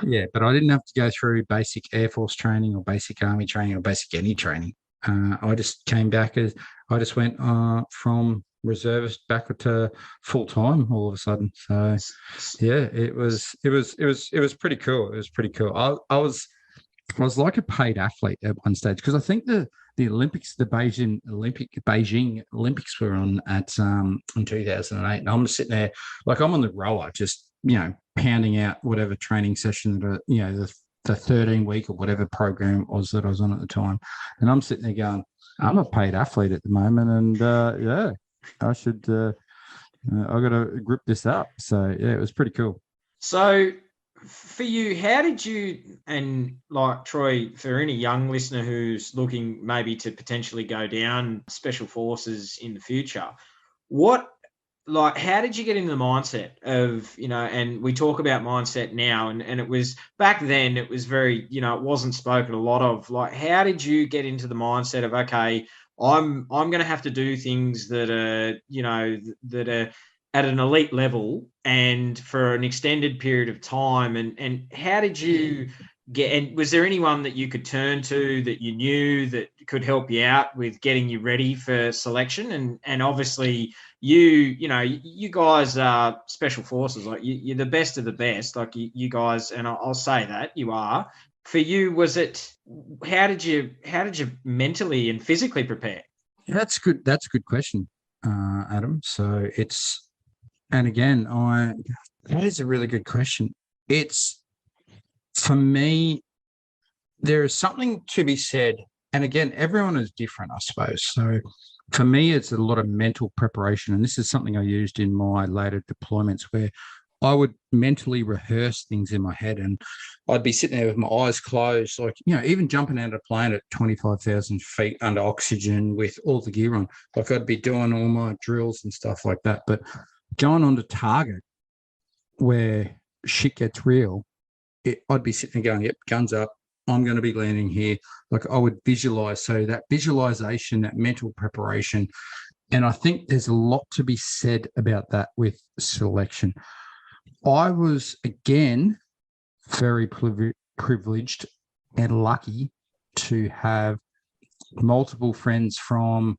Yeah, but I didn't have to go through basic Air Force training or basic Army training or basic any training. I just came back I just went from reservist back to full time all of a sudden. So yeah, it was pretty cool. It was pretty cool. I was like a paid athlete at one stage, because I think the Olympics, the Beijing Olympics were on at in 2008, and I'm sitting there like I'm on the rower, just pounding out whatever training session that the 13-week or whatever program it was that I was on at the time, and I'm sitting there going, I'm a paid athlete at the moment, and I should I got to grip this up. So yeah, it was pretty cool. So for you, how did you, and like Troy, for any young listener who's looking maybe to potentially go down Special Forces in the future, what like, how did you get in the mindset of, and we talk about mindset now, and it was back then, it was very, it wasn't spoken a lot of. Like, how did you get into the mindset of, okay, I'm going to have to do things that are, that are at an elite level and for an extended period of time, and how did you get, and was there anyone that you could turn to that you knew that could help you out with getting you ready for selection? And obviously, you guys are special forces. Like, you're the best of the best. Like, you guys, and I'll say that you are. For you, was it? How did you mentally and physically prepare? Yeah, that's good. That's a good question, Adam. So it's, and again, that is a really good question. It's, for me, there is something to be said. And again, everyone is different, I suppose. So for me, it's a lot of mental preparation. And this is something I used in my later deployments, where I would mentally rehearse things in my head, and I'd be sitting there with my eyes closed, like, even jumping out of a plane at 25,000 feet under oxygen with all the gear on. Like, I'd be doing all my drills and stuff like that. But going on to target where shit gets real, I'd be sitting there going, yep, guns up. I'm going to be landing here. Like, I would visualize. So that visualization, that mental preparation. And I think there's a lot to be said about that with selection. I was, again, very privileged and lucky to have multiple friends from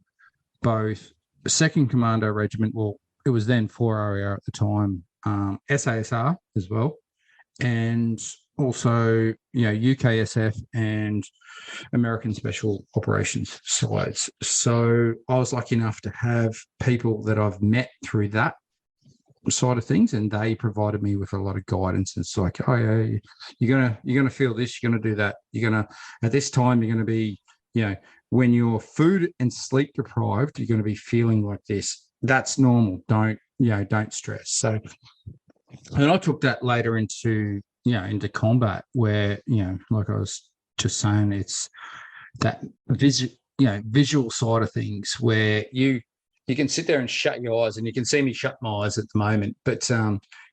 both the 2nd Commando Regiment, well, it was then 4RAR at the time, SASR as well, and also, UKSF and American Special Operations sides. So I was lucky enough to have people that I've met through that side of things, and they provided me with a lot of guidance. It's like, oh yeah, you're gonna feel this, you're gonna do that, you're gonna, at this time, you're gonna be, when you're food and sleep deprived, you're gonna be feeling like this. That's normal. Don't stress. So, and I took that later into combat, where, like I was just saying, it's that visual side of things where you can sit there and shut your eyes, and you can see me shut my eyes at the moment, but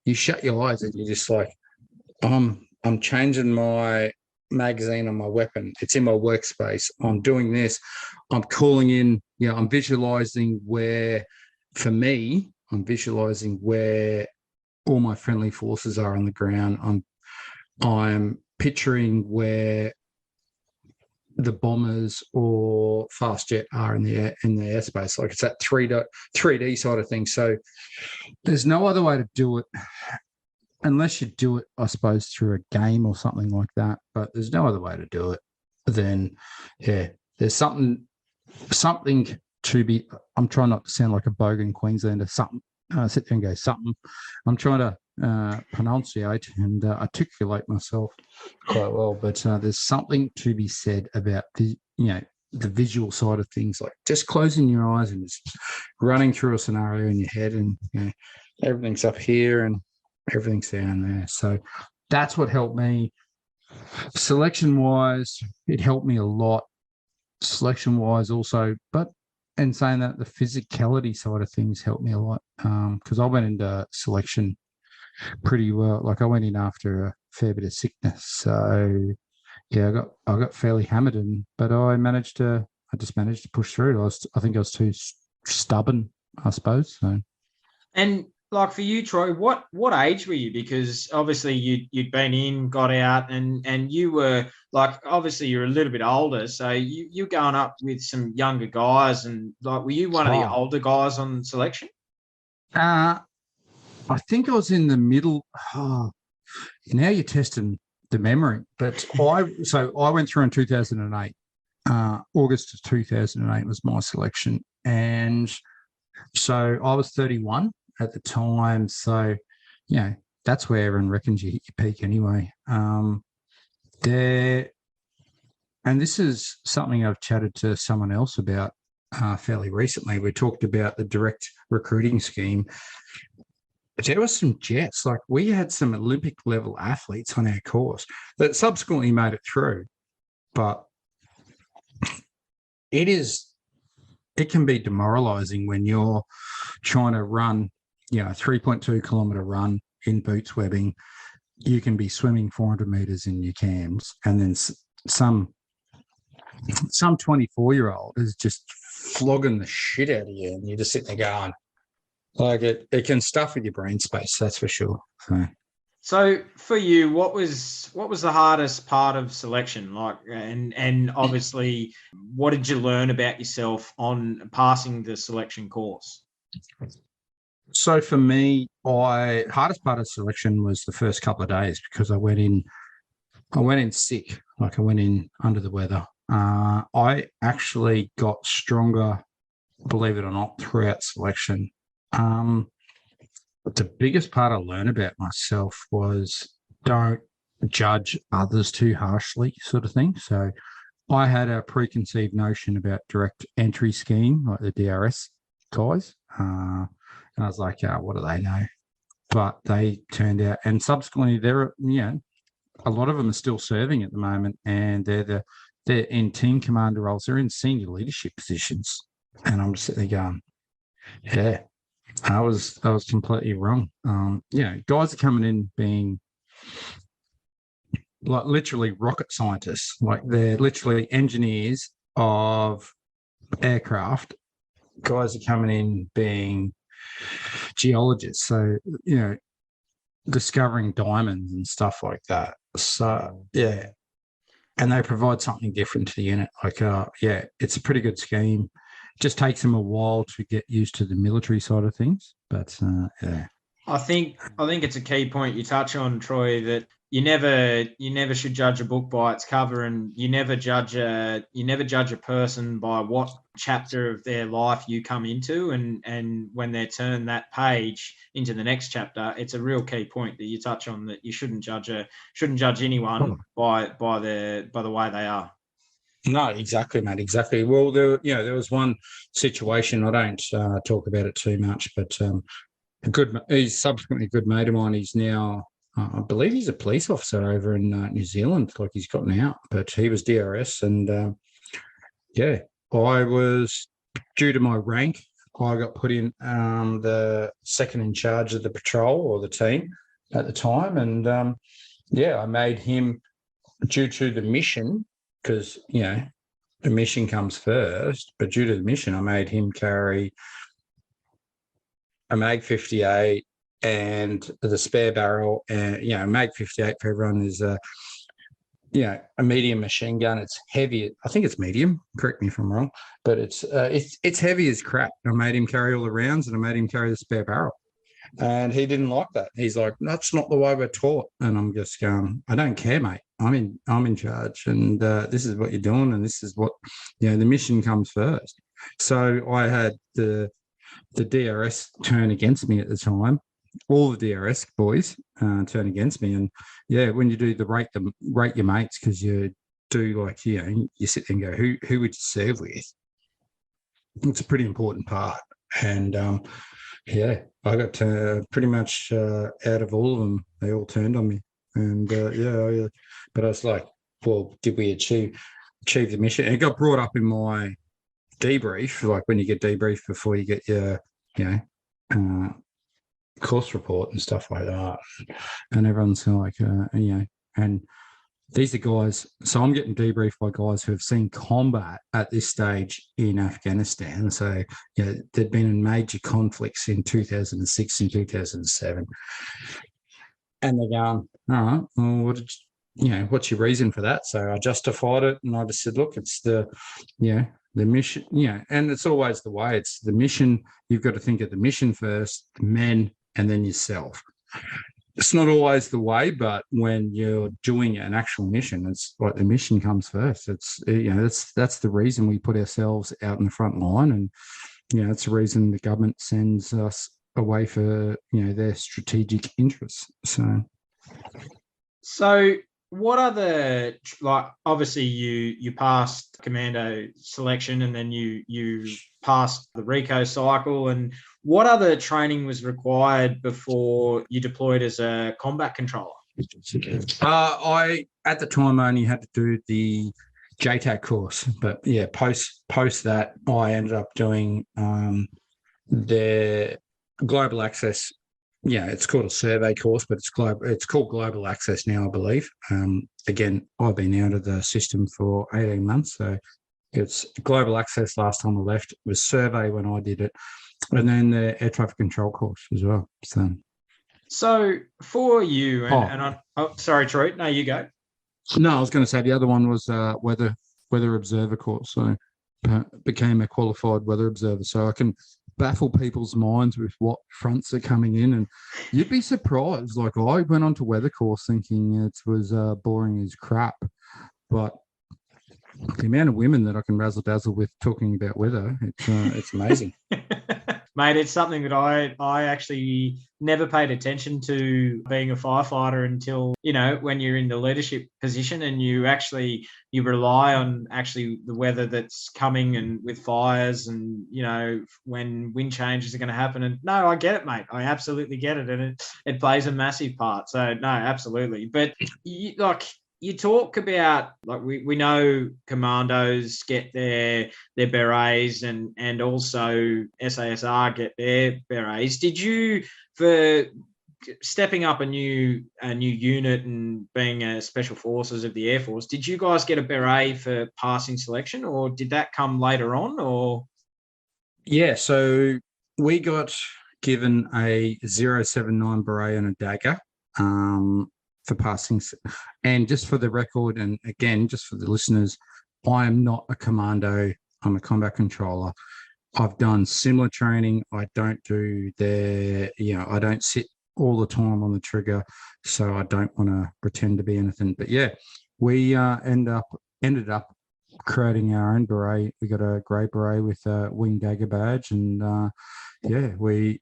you shut your eyes and you're just like, I'm changing my magazine on my weapon. It's in my workspace. I'm doing this. I'm calling in, I'm visualizing where, for me, I'm visualizing where all my friendly forces are on the ground. I'm picturing where the bombers or fast jet are in the airspace. Like, it's that 3D side of things. So there's no other way to do it, unless you do it, I suppose, through a game or something like that. But there's no other way to do it than, there's something to be. I'm trying not to sound like a bogan Queenslander. Something. Sit there and go something. I'm trying to pronunciate and articulate myself quite well, but there's something to be said about the visual side of things, like just closing your eyes and just running through a scenario in your head, and everything's up here and everything's down there. So that's what helped me. Selection wise, it helped me a lot. Selection wise also, but and saying that, the physicality side of things helped me a lot, because I went into selection pretty well. Like, I went in after a fair bit of sickness, so I got fairly hammered, but I just managed to push through. I think I was too stubborn, I suppose. So. And, like, for you, Troy, what age were you? Because obviously you'd been in, got out, and you were, like, obviously you're a little bit older, so you're going up with some younger guys, and, like, were you one of the older guys on selection? I think I was in the middle. Now you're testing the memory, but I went through in 2008. August of 2008 was my selection, and so I was 31 at the time. So, that's where everyone reckons you hit your peak anyway. And this is something I've chatted to someone else about fairly recently. We talked about the direct recruiting scheme. There were some jets. Like, we had some Olympic level athletes on our course that subsequently made it through, but it can be demoralizing when you're trying to run a 3.2 kilometer run in boots webbing. You can be swimming 400 meters in your cams, and then some 24-year-old is just flogging the shit out of you, and you're just sitting there going, like, it can stuff with your brain space, that's for sure. So for you, what was the hardest part of selection? Like, and obviously, what did you learn about yourself on passing the selection course? So for me, hardest part of selection was the first couple of days, because I went in sick, like I went in under the weather. I actually got stronger, believe it or not, throughout selection. But the biggest part I learned about myself was don't judge others too harshly, sort of thing. So I had a preconceived notion about direct entry scheme, like the DRS guys. And I was like, what do they know? But they turned out, and subsequently, a lot of them are still serving at the moment, and they're in team commander roles. They're in senior leadership positions, and I'm just sitting there going, yeah, I was completely wrong. Guys are coming in being like literally rocket scientists, like they're literally engineers of aircraft. Guys are coming in being geologists, so discovering diamonds and stuff like that. So yeah, and they provide something different to the unit. Like it's a pretty good scheme. Just takes them a while to get used to the military side of things, but yeah. I think it's a key point you touch on, Troy, that you never should judge a book by its cover, and you never judge a person by what chapter of their life you come into, and when they turn that page into the next chapter. It's a real key point that you touch on, that you shouldn't judge anyone by the way they are. No, exactly, mate. Exactly. Well, there was one situation. I don't talk about it too much, but he's subsequently a good mate of mine. He's now, I believe, he's a police officer over in New Zealand. Like, he's gotten out, but he was DRS, and I was, due to my rank, I got put in the second in charge of the patrol or the team at the time, and I made him, due to the mission, because the mission comes first, but due to the mission, I made him carry a Mag 58 and the spare barrel, and Mag 58 for everyone is a medium machine gun. It's heavy. I think it's medium. Correct me if I'm wrong, but it's heavy as crap. I made him carry all the rounds, and I made him carry the spare barrel. And he didn't like that. He's like, that's not the way we're taught. And I'm just going, I don't care, mate. I'm in charge, and this is what you're doing, and this is what the mission comes first. So I had the DRS turn against me at the time. All the DRS boys turn against me, and when you do the rate your mates, because you do, like, you sit there and go, who would you serve with? It's a pretty important part, and I got pretty much out of all of them, they all turned on me. And but I was like, well, did we achieve the mission? And it got brought up in my debrief, like when you get debriefed before you get your course report and stuff like that. And everyone's like, and these are guys. So I'm getting debriefed by guys who have seen combat at this stage in Afghanistan. So there'd been in major conflicts in 2006 and 2007. And they're going, all right, well, what's your reason for that? So I justified it, and I just said, look, it's the mission, and it's always the way. It's the mission. You've got to think of the mission first, the men, and then yourself. It's not always the way, but when you're doing an actual mission, it's like the mission comes first. It's that's the reason we put ourselves out in the front line, and it's the reason the government sends us away for their strategic interests. So what are the, like, obviously you passed commando selection, and then you passed the RECO cycle, and what other training was required before you deployed as a combat controller? I at the time only had to do the JTAC course, but post that I ended up doing global access. Yeah, it's called a survey course, but it's called global access now, I believe. Again, I've been out of the system for 18 months, so it's global access. Last time I left, it was survey when I did it, and then the air traffic control course as well. So for you, sorry, Troy. No, you go. No, I was going to say the other one was weather observer course. So became a qualified weather observer. So I can baffle people's minds with what fronts are coming in, and you'd be surprised. Like I went on to weather course thinking it was boring as crap, but the amount of women that I can razzle dazzle with talking about weather, it's amazing. Mate, it's something that I actually never paid attention to being a firefighter until, when you're in the leadership position and you rely on actually the weather that's coming and with fires and, when wind changes are going to happen. And no, I get it, mate. I absolutely get it. And it plays a massive part. So no, absolutely. But you talk about, like, we know commandos get their berets and also SASR get their berets. Did you, for stepping up a new unit and being a special forces of the Air Force, did you guys get a beret for passing selection, or did that come later on? Or yeah, so we got given a 079 beret and a dagger. For passing. And just for the record, and again, just for the listeners, I am not a commando. I'm a combat controller. I've done similar training. I don't do I don't sit all the time on the trigger, so I don't want to pretend to be anything. But yeah, we ended up creating our own beret. We got a grey beret with a wing dagger badge, and we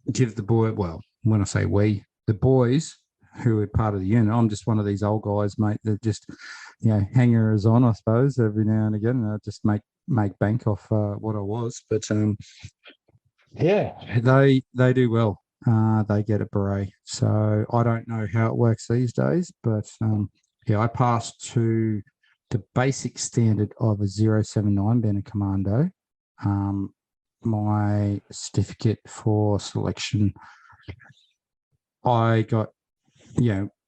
give the boy. Well, when I say we, the boys who are part of the unit. I'm just one of these old guys, mate, that just, hangers on, I suppose, every now and again. And I just make bank off what I was. But they do well. They get a beret. So I don't know how it works these days, but I passed to the basic standard of a 079 being a commando. My certificate for selection, I got,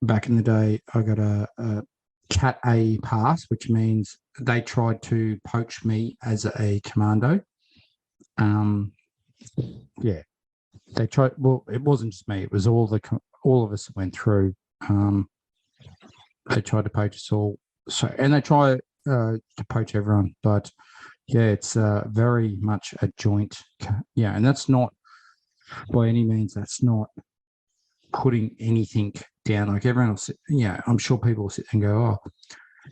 back in the day, I got a Cat A pass, which means they tried to poach me as a commando. They tried. Well, it wasn't just me; it was all of us that went through. They tried to poach us all. So, and they try to poach everyone, but it's very much a joint. And that's not by any means. That's not putting anything down. Like everyone else, I'm sure people will sit and go, "Oh,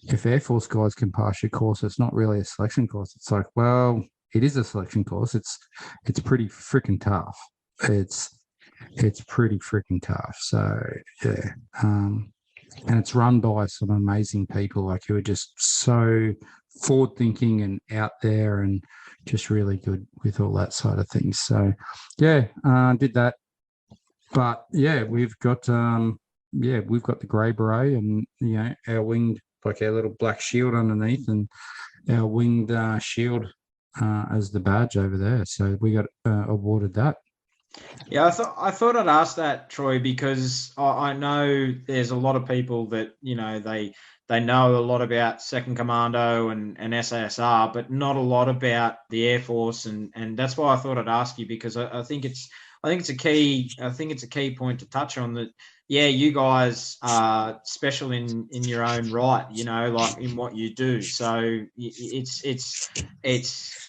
if Air Force guys can pass your course, it's not really a selection course." It's like, well, it is a selection course. It's pretty freaking tough. It's pretty freaking tough. So and it's run by some amazing people, like, who are just so forward thinking and out there, and just really good with all that side of things. So did that. But we've got the grey beret, and our winged, like our little black shield underneath, and our winged shield as the badge over there. So we got awarded that. Yeah, I thought I'd ask that, Troy, because I know there's a lot of people that they know a lot about Second Commando and SASR, but not a lot about the Air Force, and that's why I thought I'd ask you, because I think it's a key point to touch on, that. Yeah, you guys are special in your own right, like in what you do. So it's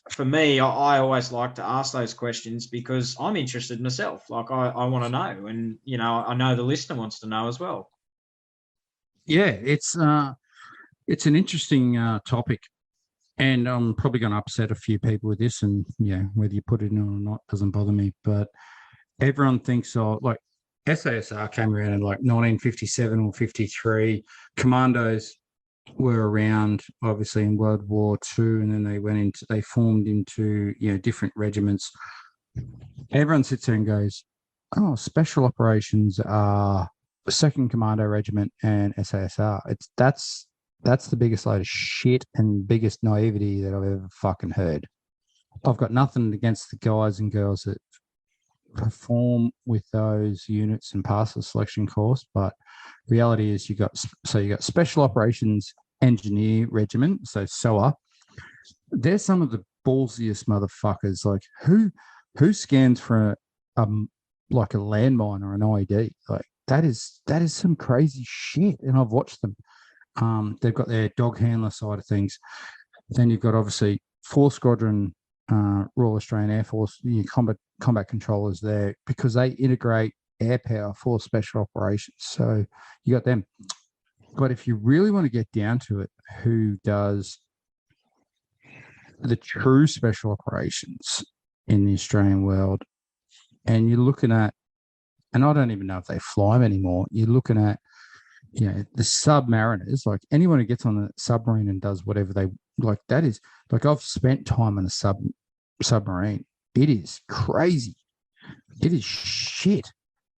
for me, I always like to ask those questions because I'm interested myself. Like I want to know, and I know the listener wants to know as well. Yeah, it's an interesting topic, and I'm probably going to upset a few people with this, and whether you put it in or not doesn't bother me. But everyone thinks, like, SASR came around in like 1957 or 53. Commandos were around obviously in World War II, and then they formed into different regiments. Everyone sits there and goes, "Oh, special operations are the Second Commando Regiment and SASR." That's the biggest load of shit and biggest naivety that I've ever fucking heard. I've got nothing against the guys and girls that perform with those units and pass the selection course. But reality is you got Special Operations Engineer Regiment, so SOA. They're some of the ballsiest motherfuckers. Like who scans for like a landmine or an IED? Like that is some crazy shit. And I've watched them. They've got their dog handler side of things. Then you've got obviously 4th Squadron, Royal Australian Air Force, combat controllers there because they integrate air power for special operations. So you got them. But if you really want to get down to it, who does the true special operations in the Australian world, and you're looking at, and I don't even know if they fly them anymore, you're looking at, the submariners, like anyone who gets on a submarine and does whatever they like, that is like, I've spent time in a submarine. It is crazy. It is shit.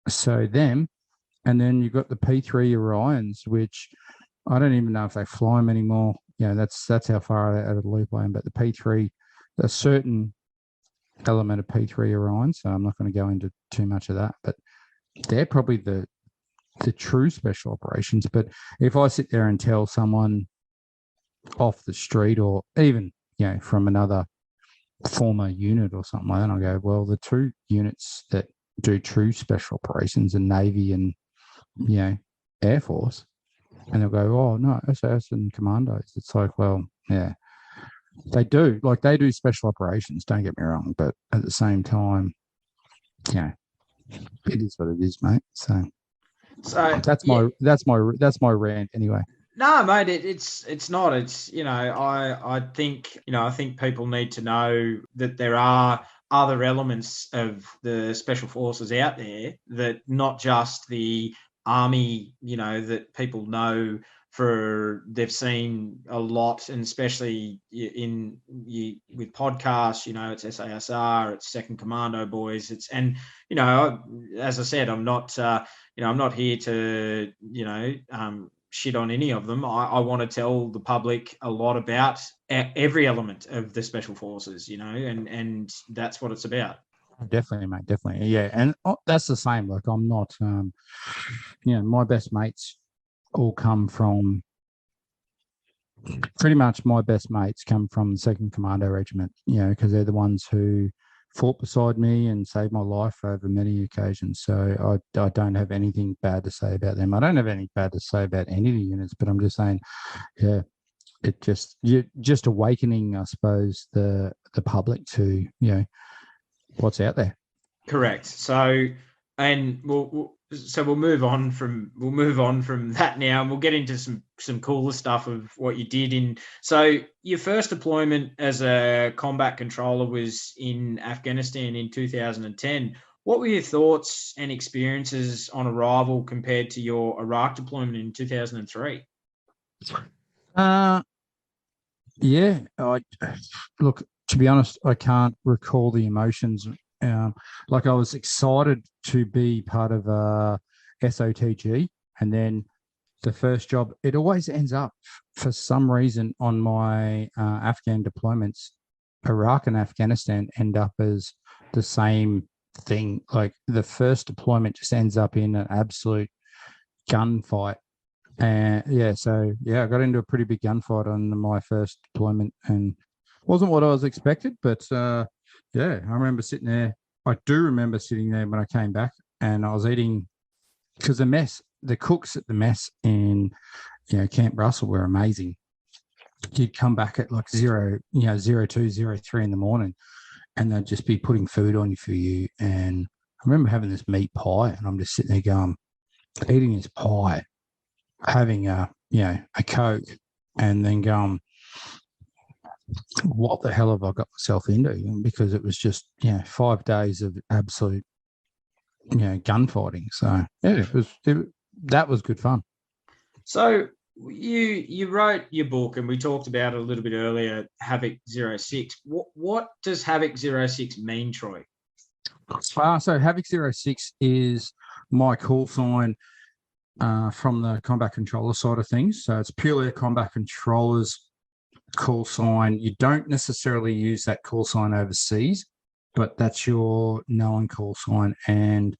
So them, and then you've got the P3 Orions, which I don't even know if they fly them anymore. That's how far out of the loop I am. But the P3, a certain element of P3 Orion, so I'm not going to go into too much of that, but they're probably the true special operations. But if I sit there and tell someone off the street, or even from another former unit or something like that, I go, well, the two units that do true special operations are Navy and Air Force, and they'll go, oh no, SAS and Commandos. It's like, well, yeah, they do special operations, don't get me wrong, but at the same time, it is what it is, mate. So that's my rant anyway. No, mate, it's not. It's I think people need to know that there are other elements of the special forces out there, that not just the army, that people know they've seen a lot, and especially with podcasts, it's SASR, it's Second Commando boys, as I said, I'm not I'm not here to shit on any of them. I want to tell the public a lot about every element of the special forces, and that's what it's about. Definitely, mate. Definitely. Yeah. And that's the same. Like, I'm not, my best mates all come from, pretty much my best mates come from the Second Commando Regiment, because they're the ones who fought beside me and saved my life over many occasions. So I don't have anything bad to say about them. I don't have anything bad to say about any of the units, but I'm just saying, it just awakening, I suppose, the public to, what's out there. Correct. So, and we'll move on from that now, and we'll get into some cooler stuff of what you did in. So your first deployment as a combat controller was in Afghanistan in 2010. What were your thoughts and experiences on arrival compared to your Iraq deployment in 2003? Look, to be honest, I can't recall the emotions. Like, I was excited to be part of SOTG, and then the first job, it always ends up, for some reason, on my Afghan deployments, Iraq and Afghanistan end up as the same thing. Like, the first deployment just ends up in an absolute gunfight. And I got into a pretty big gunfight on my first deployment, and wasn't what I was expected, but I remember sitting there. I do remember sitting there when I came back, and I was eating, because the cooks at the mess in Camp Russell were amazing. You'd come back at like 02, 03 in the morning, and they'd just be putting food on for you. And I remember having this meat pie, and I'm just sitting there going, eating this pie, having a Coke, and then going, what the hell have I got myself into? Because it was just 5 days of absolute gunfighting. So that was good fun. So you wrote your book, and we talked about it a little bit earlier, Havoc 06. What does Havoc 06 mean, Troy? So Havoc 06 is my call sign from the combat controller side of things. So it's purely a combat controller's call sign. You don't necessarily use that call sign overseas. but that's your known call sign. And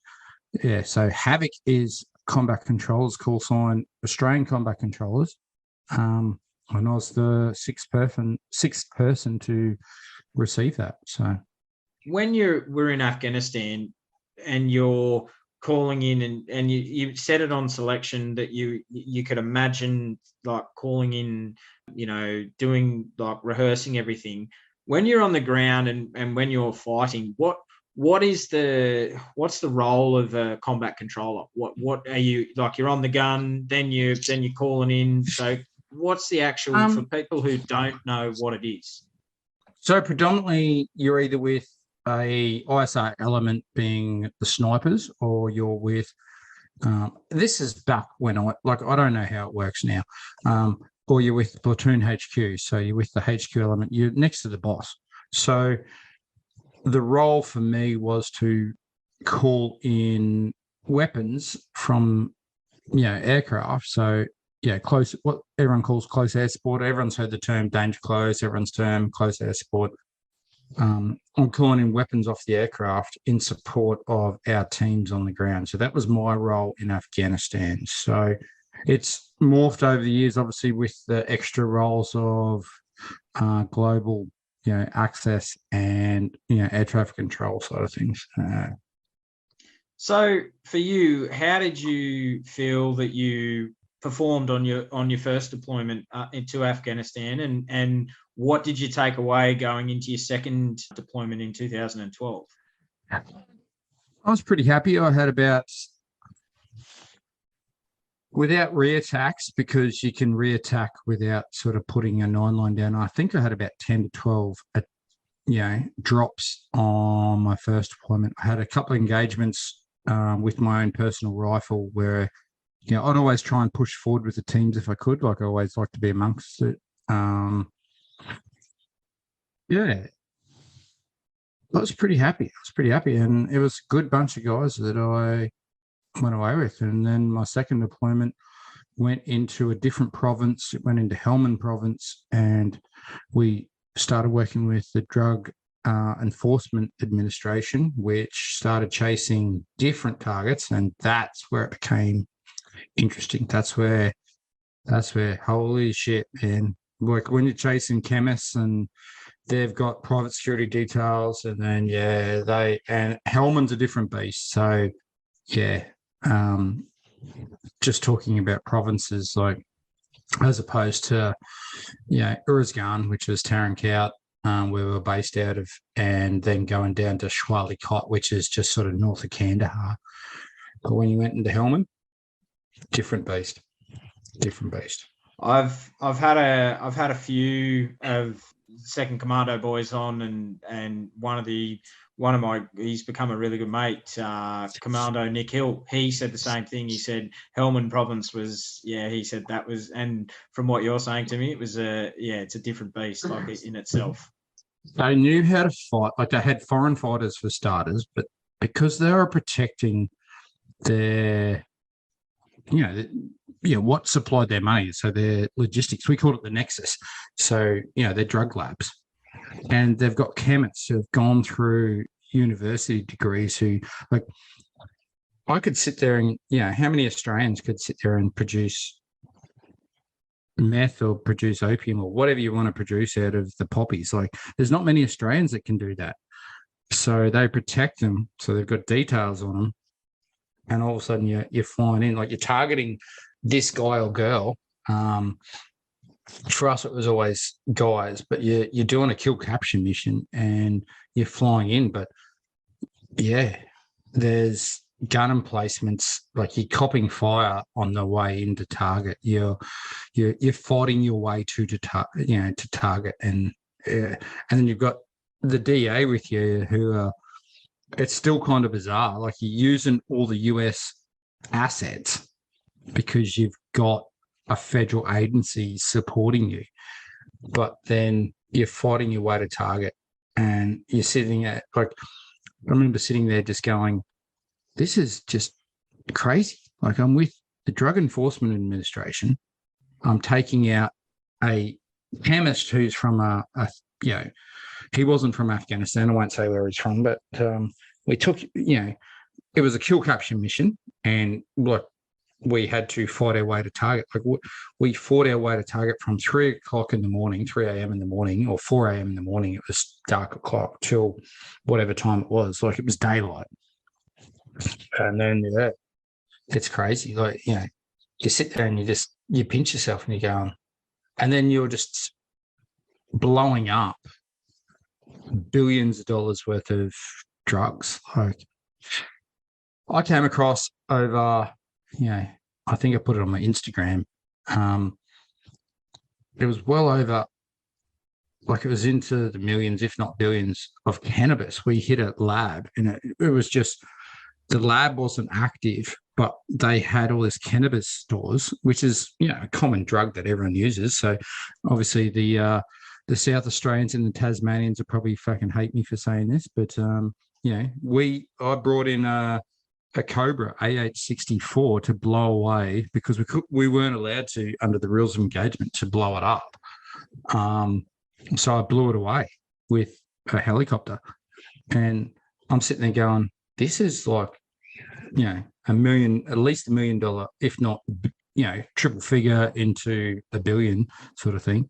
yeah, so Havoc is combat controllers call sign, Australian combat controllers. And I was the sixth person to receive that. So when we're in Afghanistan and you're calling in and you said it on selection that you could imagine like calling in, doing like rehearsing everything. When you're on the ground and when you're fighting, what's the role of a combat controller? What are you like? You're on the gun, then you're calling in. So what's the actual for people who don't know what it is? So predominantly you're either with a ISR element being the snipers, or you're with this is back when I don't know how it works now, or you're with platoon HQ. So you're with the HQ element, you're next to the boss. So the role for me was to call in weapons from aircraft. So close, what everyone calls close air support. Everyone's heard the term danger close, everyone's term close air support. I'm calling in weapons off the aircraft in support of our teams on the ground. So that was my role in Afghanistan. So it's morphed over the years, obviously, with the extra roles of global, access and air traffic control side of things. So for you, how did you feel that you performed on your first deployment into Afghanistan, and what did you take away going into your second deployment in 2012? I was pretty happy. I had about, without reattacks, because you can reattack without sort of putting a 9-line down, I think I had about 10 to 12 drops on my first deployment. I had a couple of engagements with my own personal rifle where I'd always try and push forward with the teams if I could. Like I always like to be amongst it. I was pretty happy. And it was a good bunch of guys that I went away with. And then my second deployment went into a different province. It went into Helmand province, and we started working with the Drug Enforcement Administration, which started chasing different targets. And that's where it became interesting. That's where holy shit, man. Like when you're chasing chemists and they've got private security details, and then and Helmand's a different beast. So just talking about provinces, like as opposed to Uruzgan, which was Tarankout, where we were based out of, and then going down to Shwali Kot, which is just sort of north of Kandahar. But when you went into Helmand, different beast. I've had a few of second commando boys on, and one of my he's become a really good mate, Commando Nick Hill. He said the same thing. He said Helmand province was he said that was, and from what you're saying to me, it was it's a different beast like in itself. They knew how to fight. Like they had foreign fighters for starters, but because they were protecting their what supplied their money, so their logistics, we called it the nexus. So their drug labs, and they've got chemists who have gone through university degrees who, like, I could sit there and how many Australians could sit there and produce meth or produce opium or whatever you want to produce out of the poppies? Like there's not many Australians that can do that. So they protect them, so they've got details on them. And all of a sudden you're flying in, like you're targeting this guy or girl. For us, it was always guys, but you're doing a kill capture mission and you're flying in. But there's gun emplacements, like you're copping fire on the way into target. You're fighting your way to target, and then you've got the DA with you who are. It's still kind of bizarre. Like you're using all the US assets because you've got a federal agency supporting you, but then you're fighting your way to target, and you're sitting at, like, I remember sitting there just going, this is just crazy. Like I'm with the Drug Enforcement Administration. I'm taking out a chemist who's from a he wasn't from Afghanistan. I won't say where he's from, but we took, it was a kill capture mission, and like we had to fight our way to target. Like we fought our way to target from 3 o'clock in the morning, 3 a.m. in the morning, or 4 a.m. in the morning. It was dark o'clock till whatever time it was. Like it was daylight. And then, it's crazy. Like, you sit there and you pinch yourself and you're going, and then you're just blowing up billions of dollars worth of drugs. Like I came across over, I think I put it on my Instagram. It was well over, like it was into the millions, if not billions, of cannabis. We hit a lab, and it was just, the lab wasn't active, but they had all this cannabis stores, which is, a common drug that everyone uses. So obviously the South Australians and the Tasmanians will probably fucking hate me for saying this, but I brought in a Cobra A864 to blow away, because we weren't allowed to, under the rules of engagement, to blow it up. So I blew it away with a helicopter, and I'm sitting there going, this is like, at least $1 million, if not, triple figure into a billion sort of thing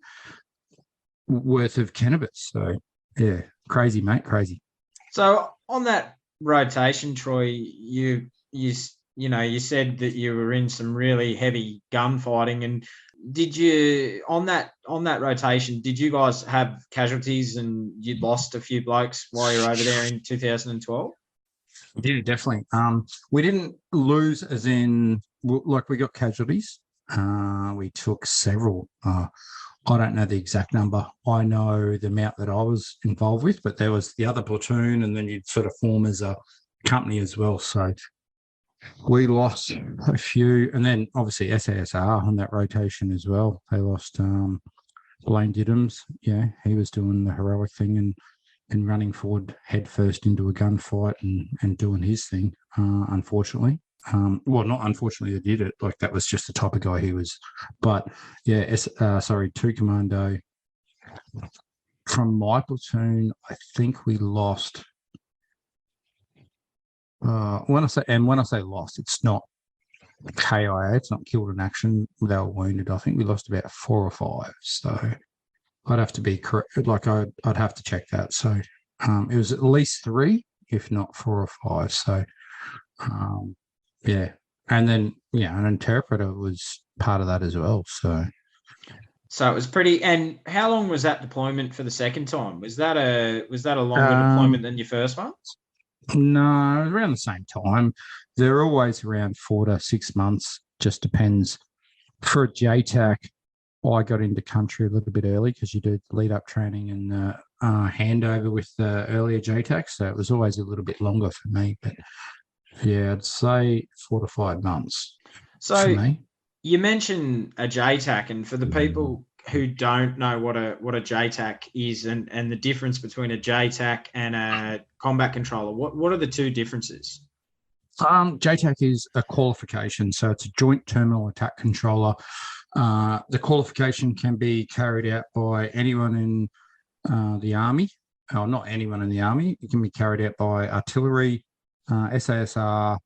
worth of cannabis. So yeah, crazy, mate, crazy. So on that rotation, Troy, you said that you were in some really heavy gunfighting, and did you on that rotation, did you guys have casualties and you lost a few blokes while you were over there in 2012? We did, definitely. We didn't lose, as in, like, we got casualties. We took several. I don't know the exact number. I know the amount that I was involved with, but there was the other platoon, and then you'd sort of form as a company as well. So we lost a few, and then obviously SASR on that rotation as well. They lost Blaine Diddams. Yeah, he was doing the heroic thing and running forward headfirst into a gunfight and doing his thing, unfortunately. Well, not unfortunately, they did it. Like, that was just the type of guy he was. But yeah, 2 Commando. From my platoon, I think we lost. When I say lost, it's not KIA. It's not killed in action. They were wounded. I think we lost about 4 or 5. So I'd have to be correct. Like, I'd have to check that. So it was at least 3, if not 4 or 5. So yeah. And then, an interpreter was part of that as well. So it was pretty. And how long was that deployment for the second time? Was that a longer deployment than your first one? No, around the same time. They're always around 4 to 6 months. Just depends. For a JTAC, I got into country a little bit early, because you do lead-up training and handover with the earlier JTAC, so it was always a little bit longer for me. But yeah, I'd say 4 to 5 months. So for me. You mentioned a JTAC, and for the people who don't know what a JTAC is, and the difference between a JTAC and a combat controller, what are the two differences? JTAC is a qualification, so it's a joint terminal attack controller. The qualification can be carried out by anyone in the Army, or not anyone in the Army. It can be carried out by artillery, SASR,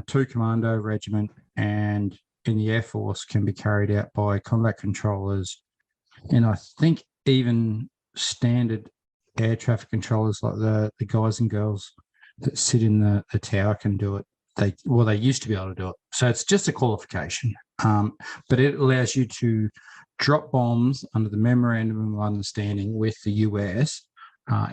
2 Commando Regiment, and in the Air Force can be carried out by combat controllers, and I think even standard air traffic controllers, like the guys and girls that sit in the tower, can do it. They used to be able to do it. So it's just a qualification, but it allows you to drop bombs under the Memorandum of Understanding with the US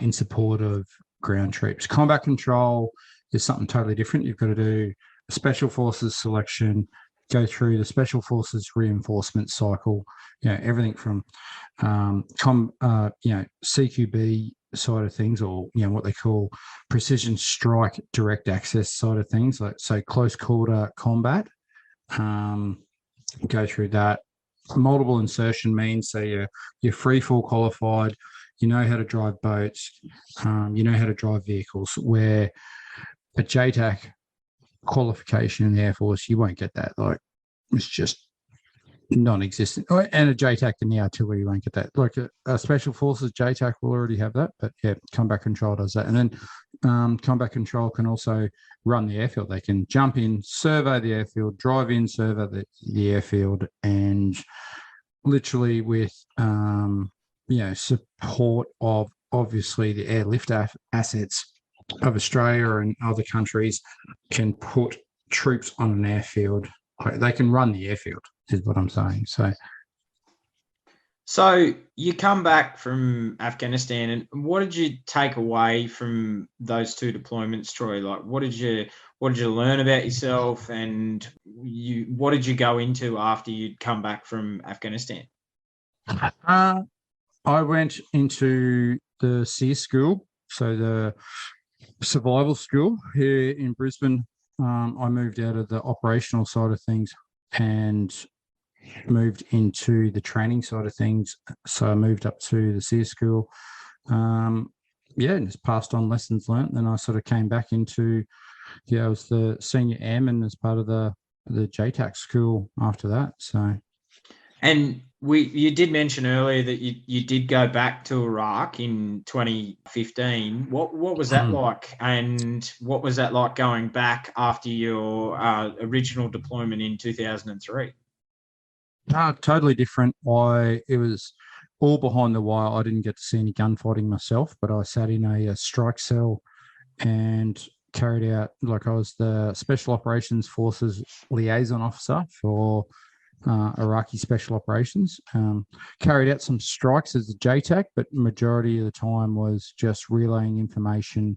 in support of ground troops. Combat control is something totally different. You've got to do a Special Forces selection, go through the Special Forces reinforcement cycle, everything from CQB side of things, or what they call precision strike direct access side of things, like, so close quarter combat. Go through that. Multiple insertion means, so you're free fall qualified, you know how to drive boats, you know how to drive vehicles, where a JTAC qualification in the Air Force, you won't get that. Like, it's just non-existent. Oh, and a JTAC in the artillery won't get that. Like a Special Forces JTAC will already have that, but yeah, Combat Control does that. And then Combat Control can also run the airfield. They can jump in, survey the airfield, drive in, survey the airfield, and literally with support of obviously the airlift assets of Australia and other countries, can put troops on an airfield. They can run the airfield, is what I'm saying. So you come back from Afghanistan, and what did you take away from those two deployments, Troy? Like, what did you learn about yourself, and what did you go into after you'd come back from Afghanistan? I went into the SEER school, so the survival school here in Brisbane. I moved out of the operational side of things and moved into the training side of things. So I moved up to the SEER school. And just passed on lessons learnt. Then I sort of came back into, I was the senior airman as part of the JTAC school after that. So, and you did mention earlier that you did go back to Iraq in 2015. What was that like, and what was that like going back after your original deployment in 2003? Totally different. It was all behind the wire. I didn't get to see any gunfighting myself, but I sat in a strike cell and carried out, I was the Special Operations Forces liaison officer for Iraqi Special Operations. Carried out some strikes as a JTAC, but majority of the time was just relaying information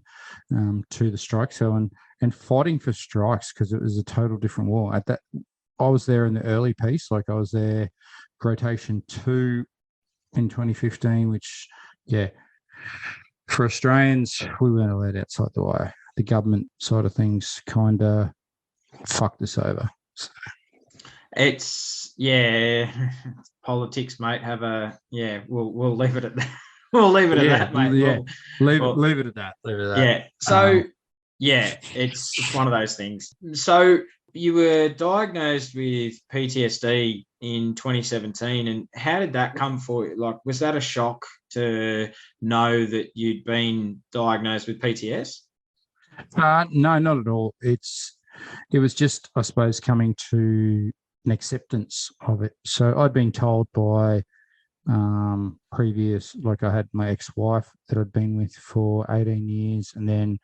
to the strike cell and fighting for strikes, because it was a total different war. At that, I was there in the early piece. I was there rotation 2 in 2015, which, for Australians, we weren't allowed outside the wire. The government side of things kind of fucked us over. So. It's politics, mate. We'll leave it at that. We'll leave it at that, mate. Yeah, leave it at that. Leave it at that. Yeah. So it's one of those things. So you were diagnosed with PTSD in 2017, and how did that come for you? Like, was that a shock to know that you'd been diagnosed with PTS? No, not at all. It was just, I suppose, coming to an acceptance of it. So I'd been told by previous, I had my ex-wife that I'd been with for 18 years, and then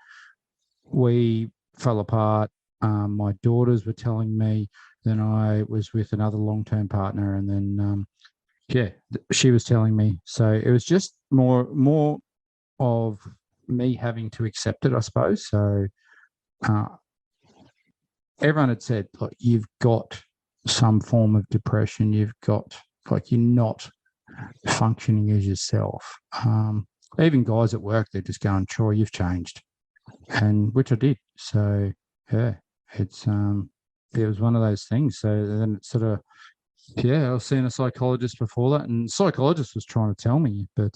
we fell apart. My daughters were telling me, then I was with another long-term partner, and then she was telling me. So it was just more of me having to accept it, I suppose. So everyone had said, you've got some form of depression, you've got, you're not functioning as yourself. Even guys at work, they're just going, Troy, you've changed, and which I did. So it was one of those things. So then it sort of, I was seeing a psychologist before that, and the psychologist was trying to tell me, but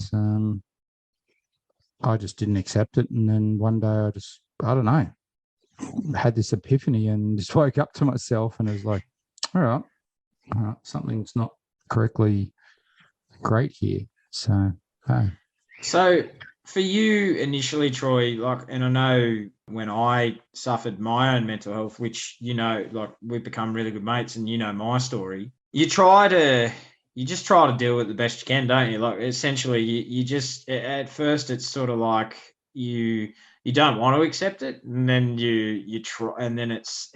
I just didn't accept it. And then one day I don't know, had this epiphany and just woke up to myself and was like, all right, something's not correctly great here. So, So for you initially, Troy, and I know when I suffered my own mental health, which, we've become really good mates, and my story, you just try to deal with it the best you can, don't you? Essentially, you just, at first it's sort of like you don't want to accept it, and then you try, and then it's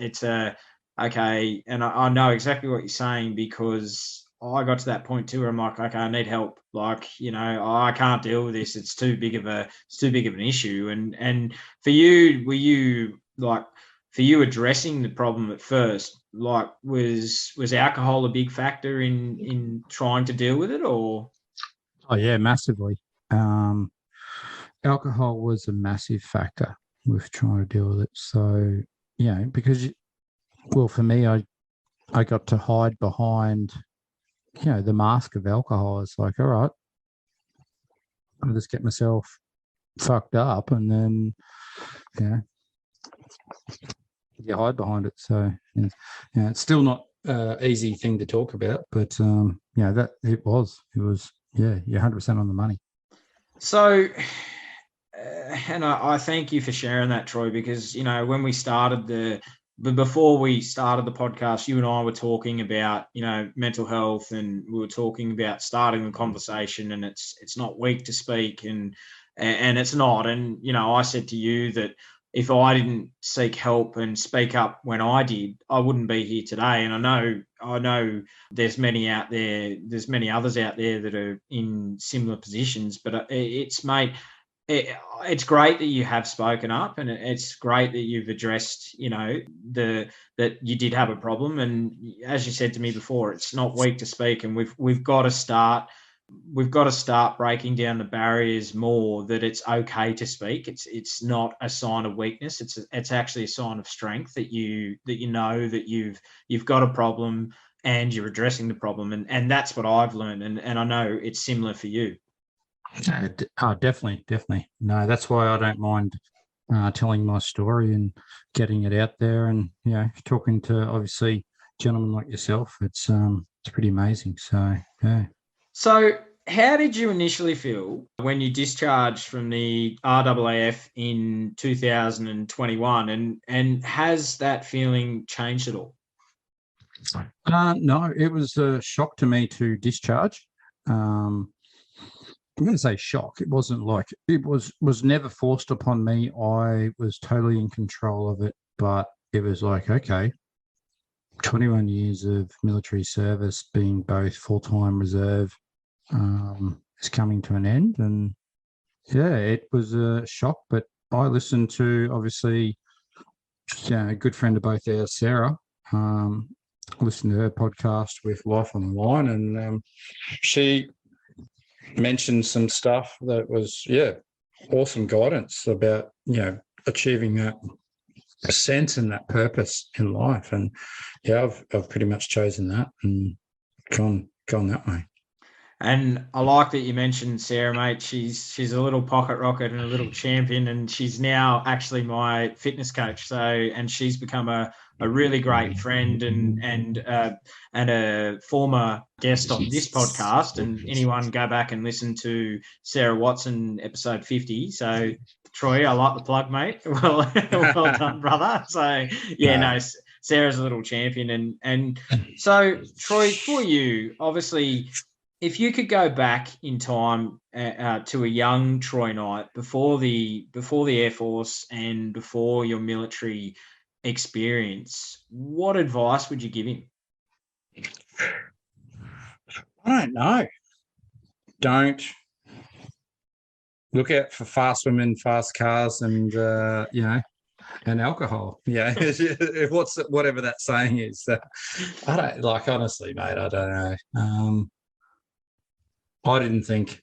okay. And I know exactly what you're saying, because I got to that point too where I'm like, okay, I need help. I can't deal with this. It's too big of an issue. And for you, were you addressing the problem at first? Was alcohol a big factor in trying to deal with it, or? Oh yeah, massively. Alcohol was a massive factor with trying to deal with it. So because for me, I got to hide behind the mask of alcohol. It's like, all right, I'll just get myself fucked up, and then you hide behind it. So it's still not easy thing to talk about, but that it was, yeah, you're 100% on the money. So, and I thank you for sharing that, Troy, because, when we started before we started the podcast, you and I were talking about, mental health, and we were talking about starting the conversation, and it's not weak to speak, and it's not. And, I said to you that if I didn't seek help and speak up when I did, I wouldn't be here today. And I know there's many out there, there's many others out there that are in similar positions, but it's great that you have spoken up, and it's great that you've addressed, that you did have a problem. And as you said to me before, it's not weak to speak, and we've got to start breaking down the barriers more, that it's okay to speak. It's not a sign of weakness. It's actually a sign of strength that you know that you've got a problem and you're addressing the problem. And that's what I've learned. And I know it's similar for you. Oh, definitely. No, that's why I don't mind telling my story and getting it out there, and talking to obviously gentlemen like yourself. It's pretty amazing. So yeah. So, how did you initially feel when you discharged from the RAAF in 2021, and has that feeling changed at all? No, it was a shock to me to discharge. I'm going to say shock. It wasn't like it was never forced upon me. I was totally in control of it, but it was like, okay, 21 years of military service, being both full-time reserve, is coming to an end. And yeah, it was a shock, but I listened to, obviously, a good friend of both ours, Sarah. I listened to her podcast with Life on the Line, and she mentioned some stuff that was, awesome guidance about, achieving that sense and that purpose in life. And I've pretty much chosen that and gone that way. And I like that you mentioned Sarah, mate. She's a little pocket rocket and a little champion, and she's now actually my fitness coach. So, and she's become a really great friend and a former guest on this podcast. And anyone go back and listen to Sarah Watson episode 50. So, Troy, I like the plug, mate. Well done, brother. So Sarah's a little champion, and so Troy, for you, obviously, if you could go back in time to a young Troy Knight before the Air Force and before your military experience, what advice would you give him? I don't know. Don't look out for fast women, fast cars, and and alcohol. Yeah, whatever that saying is. I don't, like, honestly, mate. I don't know. I didn't think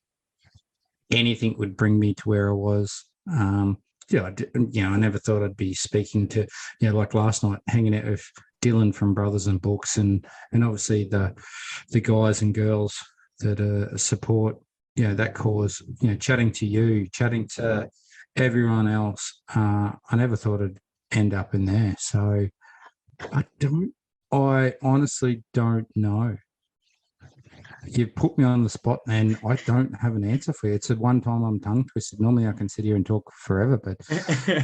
anything would bring me to where I was. I never thought I'd be speaking to, like last night, hanging out with Dylan from Brothers and Books, and obviously the guys and girls that support, that cause. Chatting to you, chatting to everyone else. I never thought I'd end up in there. So I honestly don't know. You've put me on the spot, and I don't have an answer for you. It's the one time I'm tongue twisted. Normally I can sit here and talk forever, but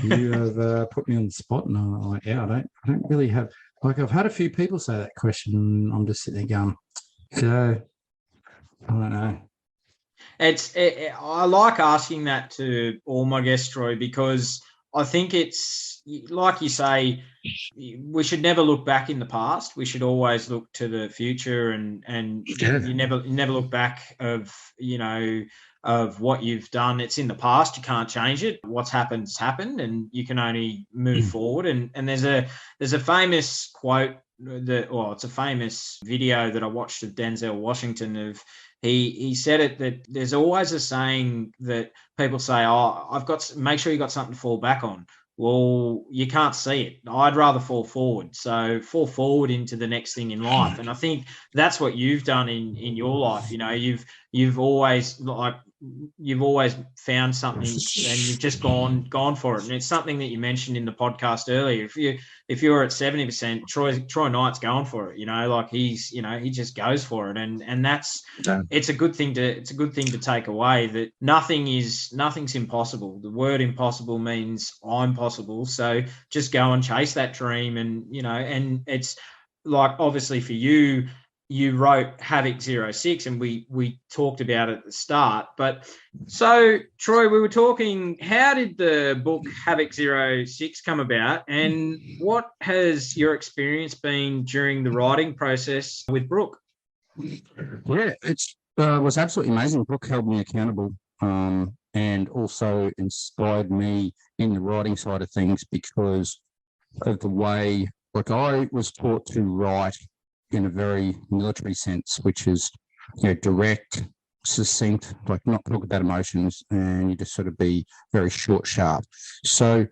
you have put me on the spot, and I'm like, I don't really have. Like, I've had a few people say that question, and I'm just sitting there going, I don't know. I like asking that to all my guests, Troy, because I think it's like you say, we should never look back in the past. We should always look to the future, and you never look back of what you've done. It's in the past. You can't change it. What's happened's happened, and you can only move forward. And there's a famous quote it's a famous video that I watched of Denzel Washington of. He said it, that there's always a saying that people say, make sure you got something to fall back on. Well, you can't see it. I'd rather fall forward. So fall forward into the next thing in life. And I think that's what you've done in your life. You've you've always found something and you've just gone for it. And it's something that you mentioned in the podcast earlier. If you're at 70%, Troy Knight's going for it. Like he just goes for it, and it's a good thing to take away, that nothing's impossible. The word impossible means I'm possible. So just go and chase that dream, and it's like, obviously for you. You wrote Havoc 06, and we talked about it at the start. But so, Troy, we were talking, how did the book Havoc 06 come about, and what has your experience been during the writing process with Brooke? Yeah, it was absolutely amazing. Brooke held me accountable, and also inspired me in the writing side of things, because of the way, like, I was taught to write in a very military sense, which is, direct, succinct, like not talk about emotions, and you just sort of be very short, sharp. So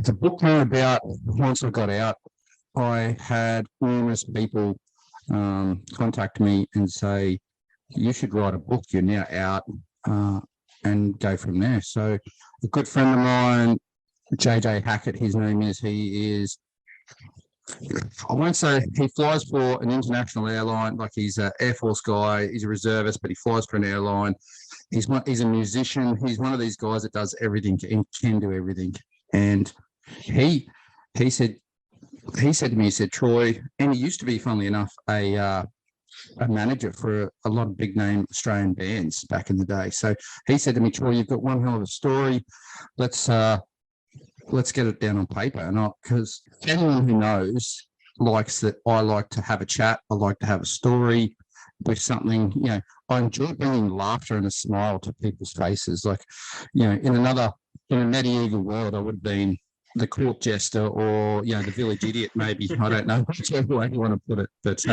the book came about once I got out. I had numerous people contact me and say, you should write a book, you're now out, and go from there. So a good friend of mine, JJ Hackett, his name is, he is, I won't say, he flies for an international airline. Like, he's an Airforce guy, he's a reservist, but he flies for an airline. He's a musician. He's one of these guys that does everything and can do everything. And he said to me, he said, Troy, and he used to be, funnily enough, a manager for a lot of big name Australian bands back in the day. So he said to me, Troy, you've got one hell of a story. Let's get it down on paper. And because anyone who knows likes that I like to have a chat, I like to have a story with something, I enjoy bringing laughter and a smile to people's faces. Like, in a medieval world, I would have been the court jester, or, the village idiot, maybe. I don't know whichever way you want to put it. But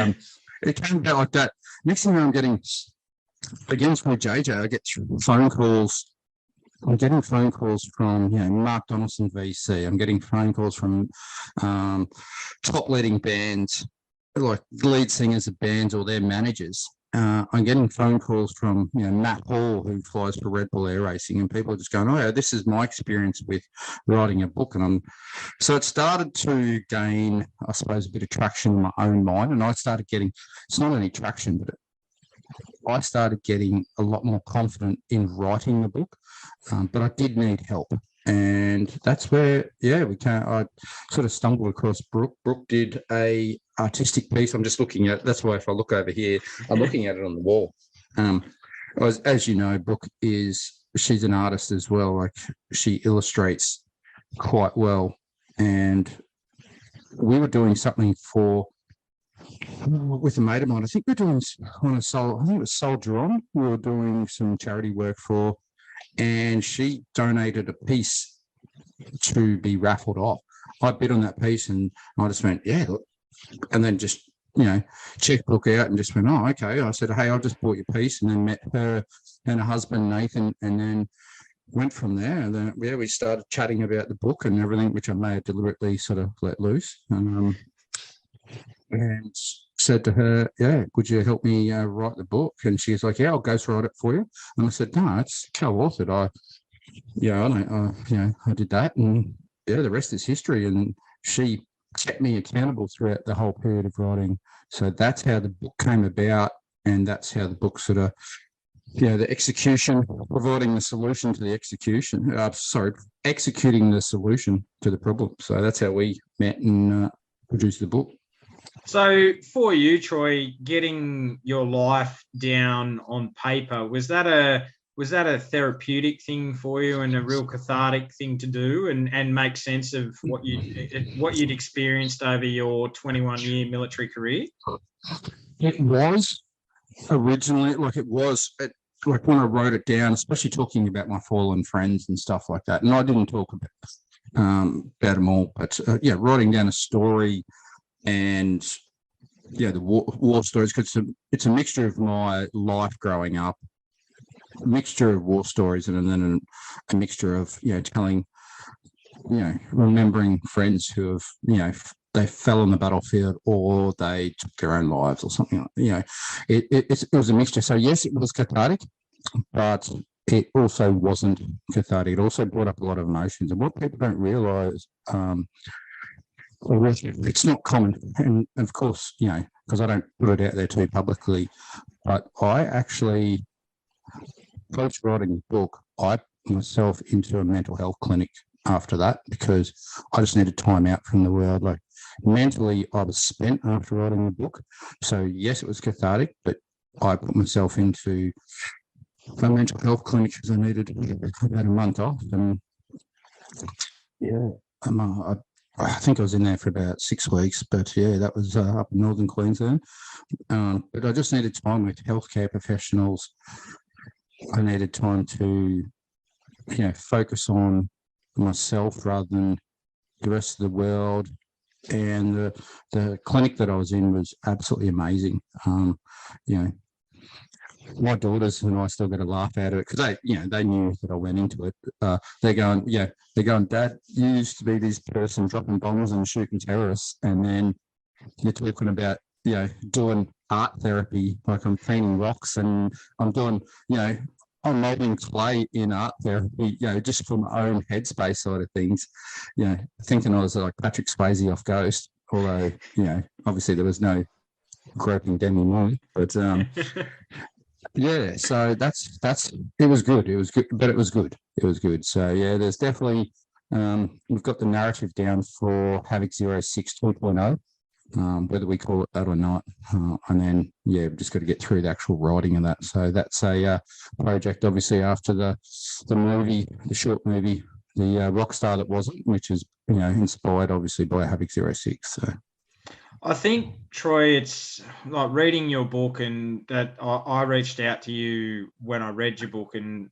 it came about like that. Next thing I'm getting, against my JJ, I get phone calls. I'm getting phone calls from, Mark Donaldson VC. I'm getting phone calls from top leading bands, like lead singers of bands or their managers. I'm getting phone calls from, Matt Hall, who flies for Red Bull Air Racing, and people are just going, oh, yeah, this is my experience with writing a book. And so it started to gain, I suppose, a bit of traction in my own mind. And I started getting, it's not only traction, but I started getting a lot more confident in writing the book, but I did need help. And that's where, I sort of stumbled across Brooke. Brooke did a artistic piece. I'm just looking at, that's why if I look over here, I'm looking at it on the wall. As you know, Brooke she's an artist as well. Like, she illustrates quite well. And we were doing something with a mate of mine. I think we're doing on a soul. I think it was Soldier On. We were doing some charity work for, and she donated a piece to be raffled off. I bid on that piece, and I just went, yeah, look, and then just checked the book out and just went, oh, okay. I said, hey, I just bought your piece, and then met her and her husband Nathan, and then went from there. And then we started chatting about the book and everything, which I may have deliberately sort of let loose. And said to her, yeah, would you help me write the book? And she was like, yeah, I'll ghostwrite it for you. And I said, no, it's co-authored. I did that, and the rest is history. And she kept me accountable throughout the whole period of writing. So that's how the book came about, and that's how the book sort of, the execution, providing the solution to the execution. Executing the solution to the problem. So that's how we met and produced the book. So for you, Troy, getting your life down on paper, was that a therapeutic thing for you and a real cathartic thing to do, and make sense of what you'd experienced over your 21-year military career? It was originally, like when I wrote it down, especially talking about my fallen friends and stuff like that. And I didn't talk about them all, but writing down a story. And the war stories, because it's a mixture of my life growing up, a mixture of war stories, and then a mixture of telling, remembering friends who have they fell on the battlefield or they took their own lives or something. It was a mixture. So yes, it was cathartic, but it also wasn't cathartic. It also brought up a lot of emotions. And what people don't realise, it's not common. And of course, because I don't put it out there too publicly, but I actually, post writing the book, I put myself into a mental health clinic after that because I just needed time out from the world. Like mentally, I was spent after writing the book. So yes, it was cathartic, but I put myself into a mental health clinic because I needed about a month off. And yeah, I think I was in there for about 6 weeks, but yeah, that was up in northern Queensland. But I just needed time with healthcare professionals. I needed time to, focus on myself rather than the rest of the world. And the clinic that I was in was absolutely amazing. My daughters and I still get a laugh out of it because they knew that I went into it. They're going, Dad, you used to be this person dropping bombs and shooting terrorists, and then you're talking about, doing art therapy, like I'm painting rocks and I'm doing, I'm molding clay in art therapy, just from my own headspace side of things, thinking I was like Patrick Swayze off Ghost, although, obviously there was no groping Demi Moore, but yeah, so that's it was good. It was good, but it was good. It was good. So yeah, there's definitely we've got the narrative down for Havoc 06 2.0, whether we call it that or not. And then we've just got to get through the actual writing of that. So that's a project obviously after the movie, the short movie, the Rockstar That Wasn't, which is inspired obviously by Havoc 06. So I think, Troy, it's like reading your book, and that I reached out to you when I read your book, and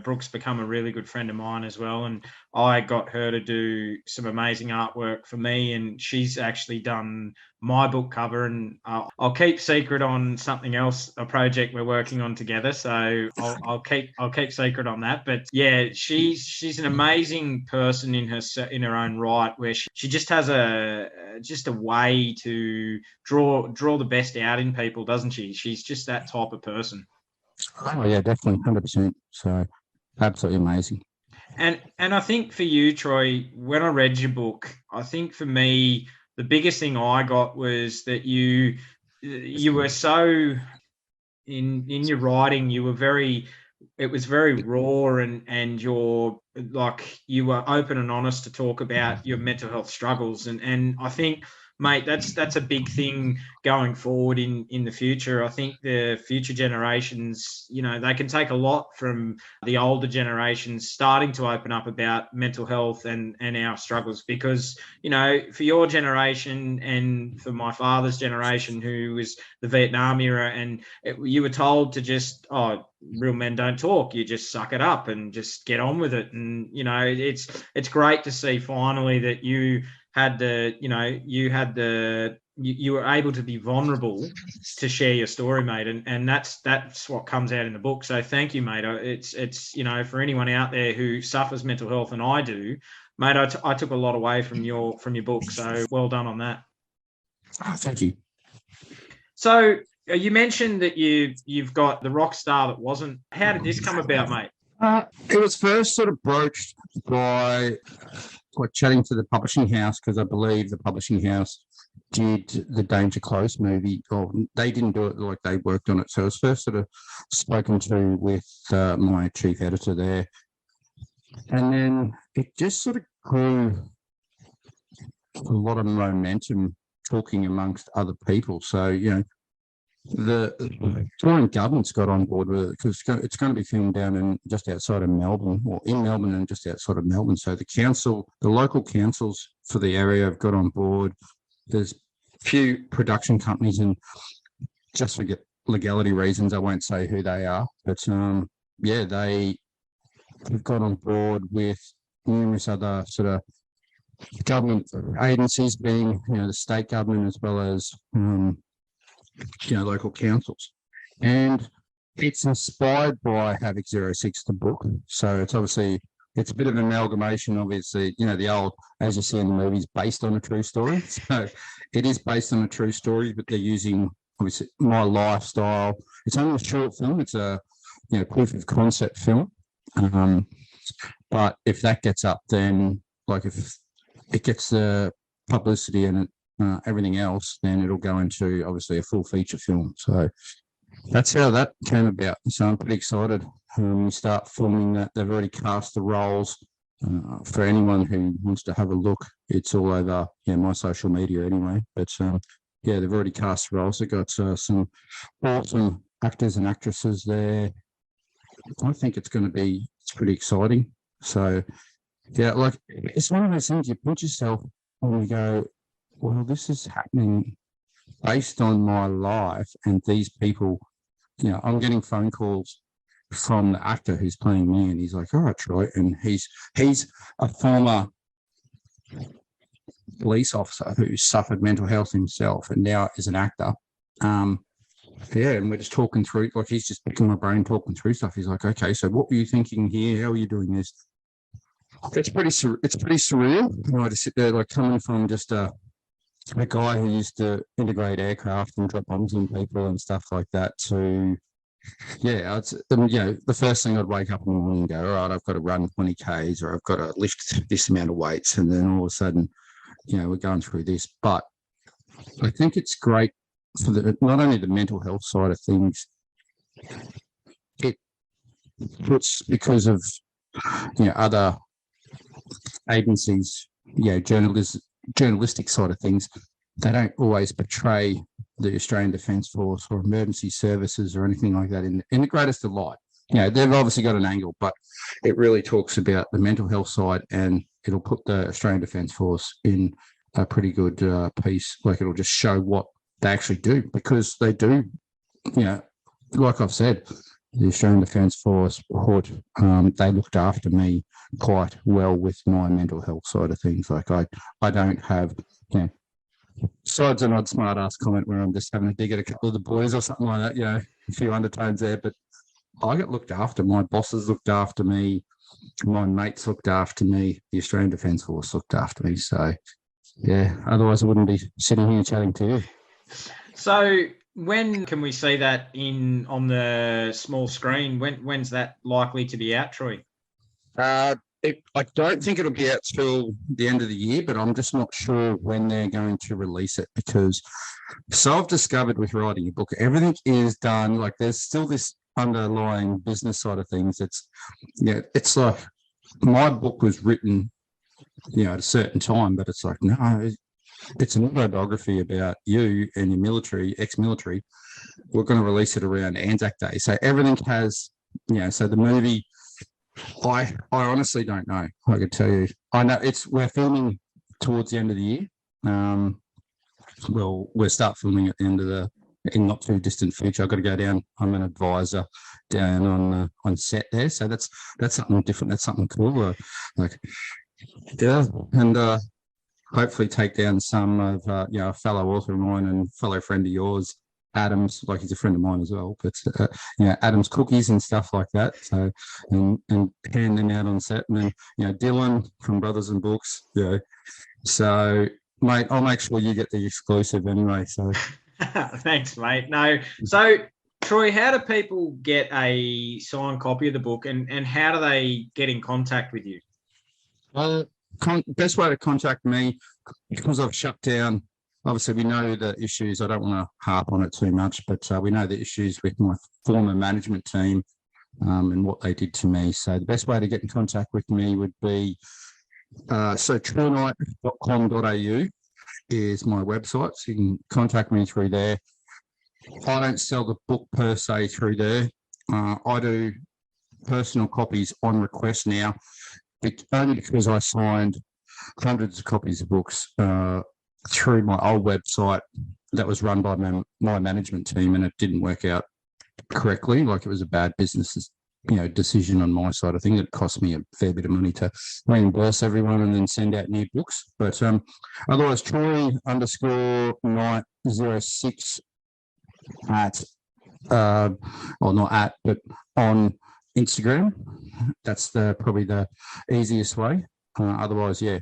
Brooke's become a really good friend of mine as well, and I got her to do some amazing artwork for me, and she's actually done my book cover, and I'll keep secret on something else, a project we're working on together, so I'll keep secret on that. But yeah, she's an amazing person in her own right, where she just has a way to draw the best out in people, doesn't she? She's just that type of person. oh yeah, definitely 100%. So absolutely amazing. And I think for you, Troy, when I read your book, I think for me the biggest thing I got was that you were so in your writing, it was very raw, and you're like, you were open and honest to talk about your mental health struggles, and I think, mate, that's a big thing going forward in the future. I think the future generations, they can take a lot from the older generations starting to open up about mental health and our struggles, because for your generation and for my father's generation, who was the Vietnam era, and you were told to just, real men don't talk, you just suck it up and just get on with it. And it's great to see finally that you had you were able to be vulnerable to share your story, mate, and that's what comes out in the book. So thank you, mate. It's for anyone out there who suffers mental health, and I do, mate, I took a lot away from your book, so well done on that. Oh, thank you. So you mentioned that you've got the Rockstar That Wasn't. How did this come about, mate? It was first sort of broached by chatting to the publishing house, because I believe the publishing house did the Danger Close movie, or they didn't do it, like they worked on it. So it was first sort of spoken to with my chief editor there, and then it just sort of grew a lot of momentum talking amongst other people. So the Victorian government's got on board with it, because it's going to be filmed down in just outside of Melbourne, or in Melbourne and just outside of Melbourne. So the local councils for the area have got on board. There's a few production companies, and just for legality reasons, I won't say who they are, but they've got on board with numerous other sort of government agencies, being the state government as well as local councils. And it's inspired by Havoc 06, the book. So it's obviously it's a bit of an amalgamation, obviously, the old, as you see in the movies, based on a true story. So it is based on a true story, but they're using, obviously, my lifestyle. It's only a short film. It's a, proof of concept film. But if that gets up, then, like, if it gets the publicity and everything else, then it'll go into, obviously, a full feature film. So that's how that came about. So I'm pretty excited. We start filming that. They've already cast the roles. For anyone who wants to have a look, it's all over my social media anyway. But they've already cast the roles. They've got some awesome actors and actresses there. I think it's pretty exciting. So like, it's one of those things you put yourself and you go, well, this is happening based on my life, and these people, I'm getting phone calls from the actor who's playing me, and he's like, all right, Troy, and he's a former police officer who suffered mental health himself and now is an actor. And we're just talking through, like, he's just picking my brain, talking through stuff. He's like, okay, so what were you thinking here? How are you doing this? It's pretty surreal. I just sit there, like, coming from just a guy who used to integrate aircraft and drop bombs on people and stuff like that, to the first thing I'd wake up in the morning and go, all right, I've got to run 20 Ks, or I've got to lift this amount of weights, and then all of a sudden, we're going through this. But I think it's great for not only the mental health side of things, it puts, because of other agencies, journalistic side of things, they don't always portray the Australian Defence Force or emergency services or anything like that in the greatest of light. They've obviously got an angle, but it really talks about the mental health side, and it'll put the Australian Defence Force in a pretty good piece. Like, it'll just show what they actually do, because they do, like I've said, the Australian Defence Force, they looked after me quite well with my mental health side of things. Like, I don't have, besides an odd smart ass comment where I'm just having a dig at a couple of the boys or something like that, a few undertones there, but I got looked after. My bosses looked after me. My mates looked after me. The Australian Defence Force looked after me. So, otherwise I wouldn't be sitting here chatting to you. So when can we see that on the small screen? When's that likely to be out, Troy? I don't think it'll be out till the end of the year, but I'm just not sure when they're going to release it, because so I've discovered with writing a book, everything is done. Like, there's still this underlying business side of things. It's like my book was written, at a certain time, but it's like, no, it's an autobiography about you and your military, ex-military. We're going to release it around Anzac Day. So everything has, so the movie, I honestly don't know. I could tell you. I know we're filming towards the end of the year. We'll start filming at the end of in not too distant future. I've got to go down. I'm an advisor down on set there. So that's something different. That's something cool. And hopefully take down some of a fellow author of mine and fellow friend of yours, Adam's, like, he's a friend of mine as well, but Adam's cookies and stuff like that. So and hand them out on set, and then Dylan from Brothers and Books. So mate, I'll make sure you get the exclusive anyway. So thanks, mate. No, so Troy, how do people get a signed copy of the book, and how do they get in contact with you? Best way to contact me, because I've shut down. Obviously, we know the issues. I don't want to harp on it too much, but we know the issues with my former management team and what they did to me. So the best way to get in contact with me would be truenight.com.au is my website. So you can contact me through there. I don't sell the book per se through there. I do personal copies on request now, only because I signed hundreds of copies of books through my old website that was run by my management team, and it didn't work out correctly. Like, it was a bad business decision on my side of things. It cost me a fair bit of money to reimburse everyone and then send out new books. But otherwise, Troy_Knight06 at, or not at, but on Instagram. That's probably the easiest way. Otherwise, yeah,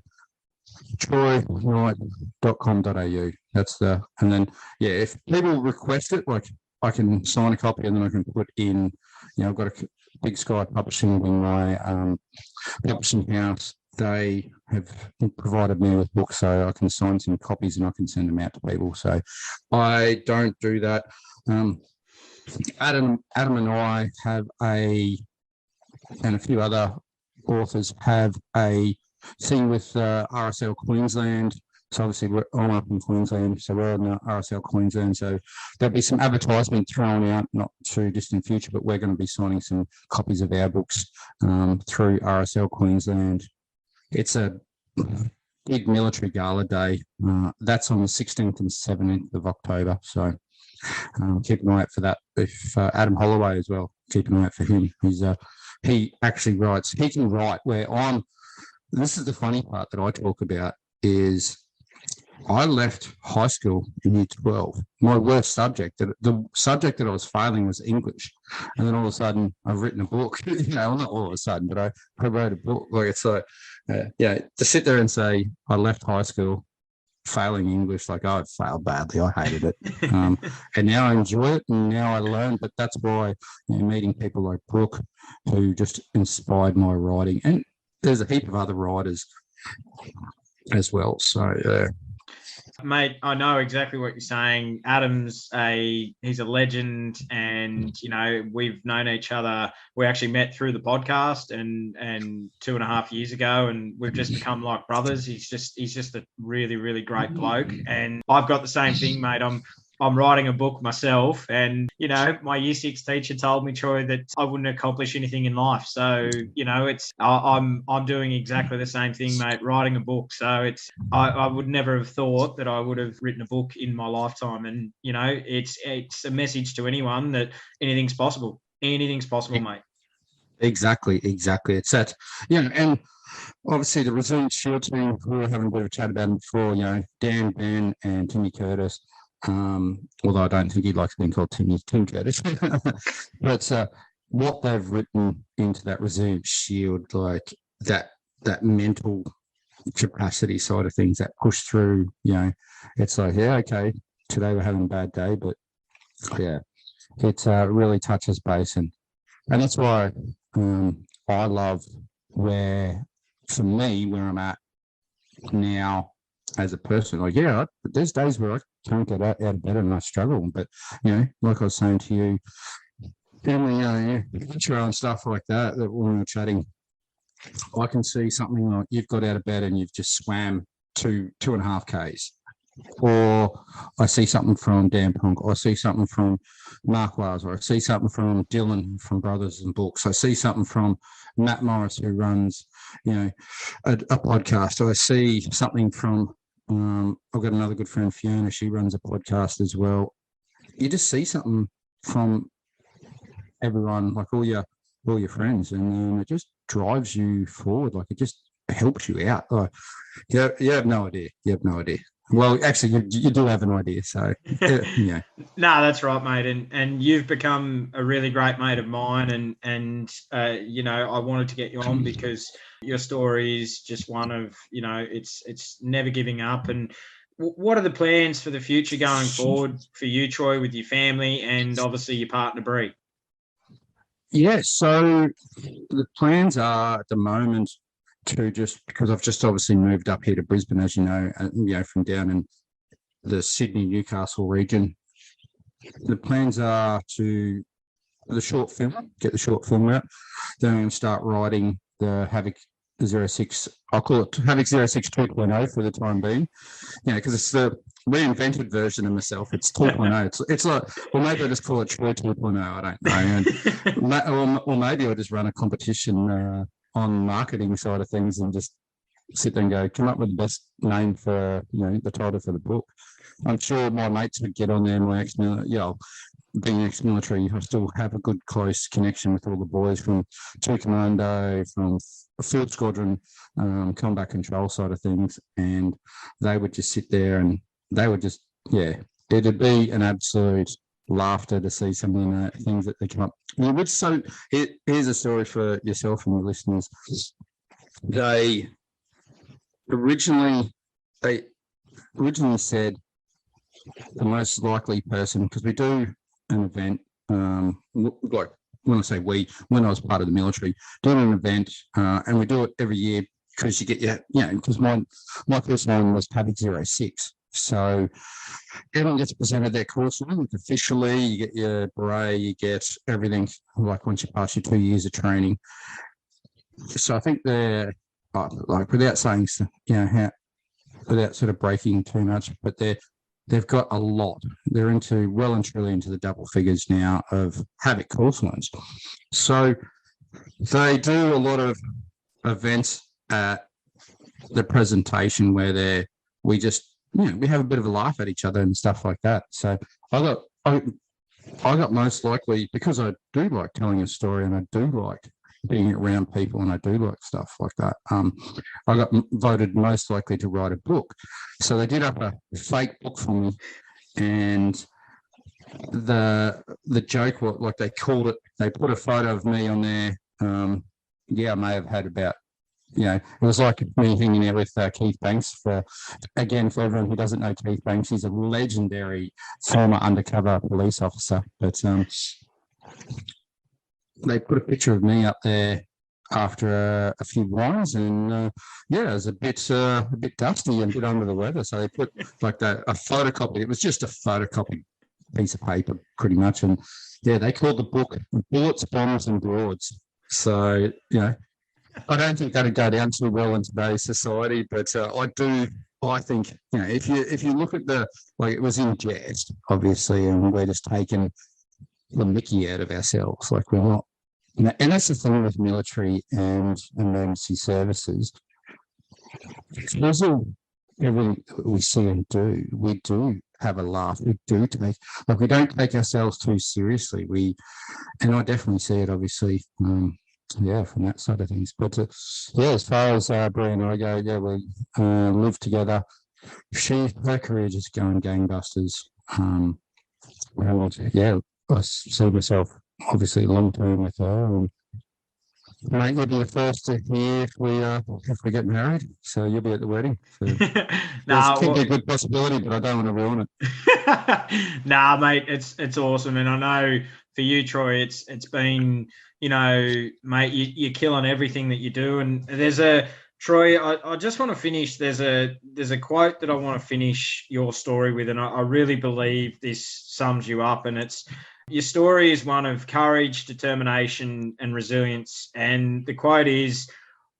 troywright.com.au. That's and then, yeah, if people request it, like I can sign a copy and then I can put in, I've got a Big Sky Publishing in my publishing house. They have provided me with books, so I can sign some copies and I can send them out to people. So I don't do that. Adam and I have and a few other authors have a thing with RSL Queensland. So obviously I'm up in Queensland, so we're on the RSL Queensland. So there'll be some advertisement thrown out, not too distant future, but we're going to be signing some copies of our books through RSL Queensland. It's a big military gala day. That's on the 16th and 17th of October. So keep an eye out for that. If Adam Holloway as well, keep an eye out for him. He actually writes. He can write where I'm. This is the funny part that I talk about is I left high school in year 12. My worst subject, the subject that I was failing was English. And then all of a sudden I've written a book, well, not all of a sudden, but I wrote a book. Like it's like, to sit there and say I left high school failing English, like I failed badly. I hated it. And now I enjoy it and now I learn, but that's why meeting people like Brooke who just inspired my writing. And there's a heap of other writers as well. So, Mate, I know exactly what you're saying. Adam's he's a legend, and we've known each other. We actually met through the podcast and 2.5 years ago, and we've just become like brothers. He's just a really, really great bloke, and I've got the same thing, mate. I'm writing a book myself, and my year 6 teacher told me, Troy, that I wouldn't accomplish anything in life. So I'm doing exactly the same thing, mate. Writing a book. So I would never have thought that I would have written a book in my lifetime. And it's a message to anyone that anything's possible. Anything's possible, mate. Exactly. It's that, and obviously the Resilient Shield team, we were having a bit of a chat about them before. Dan, Ben, and Timmy Curtis. Although I don't think he likes being called Tim Curtis, but what they've written into that Resilient Shield, like that mental capacity side of things, that push through, it's like, okay, today we're having a bad day, but it really touches base, and that's why I love where I'm at now as a person. Like, there's days where I can't get out of bed and I struggle, but like I was saying to you, intro and stuff like that when we were chatting, I can see something like you've got out of bed and you've just swam 2.5 Ks, or I see something from Dan Punk, or I see something from Mark Wiles, or I see something from Dylan from Brothers and Books, I see something from Matt Morris who runs a podcast, or I see something from I've got another good friend, Fiona, she runs a podcast as well. You just see something from everyone, like all your friends, and it just drives you forward. Like it just helps you out. Like you have no idea. Well, actually, you do have an idea. So No, that's right, mate. And you've become a really great mate of mine. And I wanted to get you on because your story is just one of it's never giving up. And what are the plans for the future going forward for you, Troy, with your family and obviously your partner, Bree? Yeah, so the plans are at the moment to just, because I've just obviously moved up here to Brisbane, as you know, from down in the Sydney, Newcastle region. The plans are to get the short film out. Then I'm going to start writing the Havoc 06. I'll call it Havoc 06 2.0 for the time being, because it's the reinvented version of myself. It's 2.0. It's like, well, maybe I'll just call it Troy 2.0. I don't know. Or maybe I'll just run a competition on marketing side of things and just sit there and go, come up with the best name for, the title for the book. I'm sure my mates would get on there. Being ex-military, I still have a good close connection with all the boys from 2 Commando, from Field Squadron, combat control side of things, and they would just sit there and they would just, it'd be an absolute laughter to see some of the things that they come up. Yeah, here's a story for yourself and your listeners. They originally said the most likely person, because we do an event, like when I say we, when I was part of the military, doing an event, and we do it every year because you get because my first name was Havoc 06. So everyone gets presented their course officially. You get your beret, you get everything, like once you pass your 2 years of training. So I think they're, like, without saying, without sort of breaking too much, but they've got a lot. They're well and truly into the double figures now of Havoc course loans. So they do a lot of events at the presentation where we have a bit of a laugh at each other and stuff like that. So I got most likely, because I do like telling a story and I do like being around people and I do like stuff like that. I got voted most likely to write a book. So they did up a fake book for me, and the joke was, like, they put a photo of me on there. I may have had about, it was like me hanging out with Keith Banks. For everyone who doesn't know Keith Banks, he's a legendary former undercover police officer. But they put a picture of me up there after a few wines, and it was a bit dusty and a bit under the weather. So they put like a photocopy. It was just a photocopied piece of paper, pretty much. And they called the book "Bullets, Bombs, and Broads." So I don't think that'd go down too well in today's society, but I think if you look at it was in jest, obviously, and we're just taking the mickey out of ourselves. Like, we're not, and that's the thing with military and emergency services. Because of everything that we see and do, we do have a laugh. We do we don't take ourselves too seriously. And I definitely see it, obviously, from that side of things. But as far as Brie and I go, we live together. Her career just going gangbusters. I see myself obviously long term with her, and mate, you'll be the first to hear if we get married. So you'll be at the wedding. So it could be a good possibility, but I don't want to ruin it. Nah, mate, it's awesome, and I know for you, Troy, it's been, mate, you're killing everything that you do, and there's Troy, I just want to finish. There's a quote that I want to finish your story with, and I really believe this sums you up. And it's, your story is one of courage, determination, and resilience. And the quote is,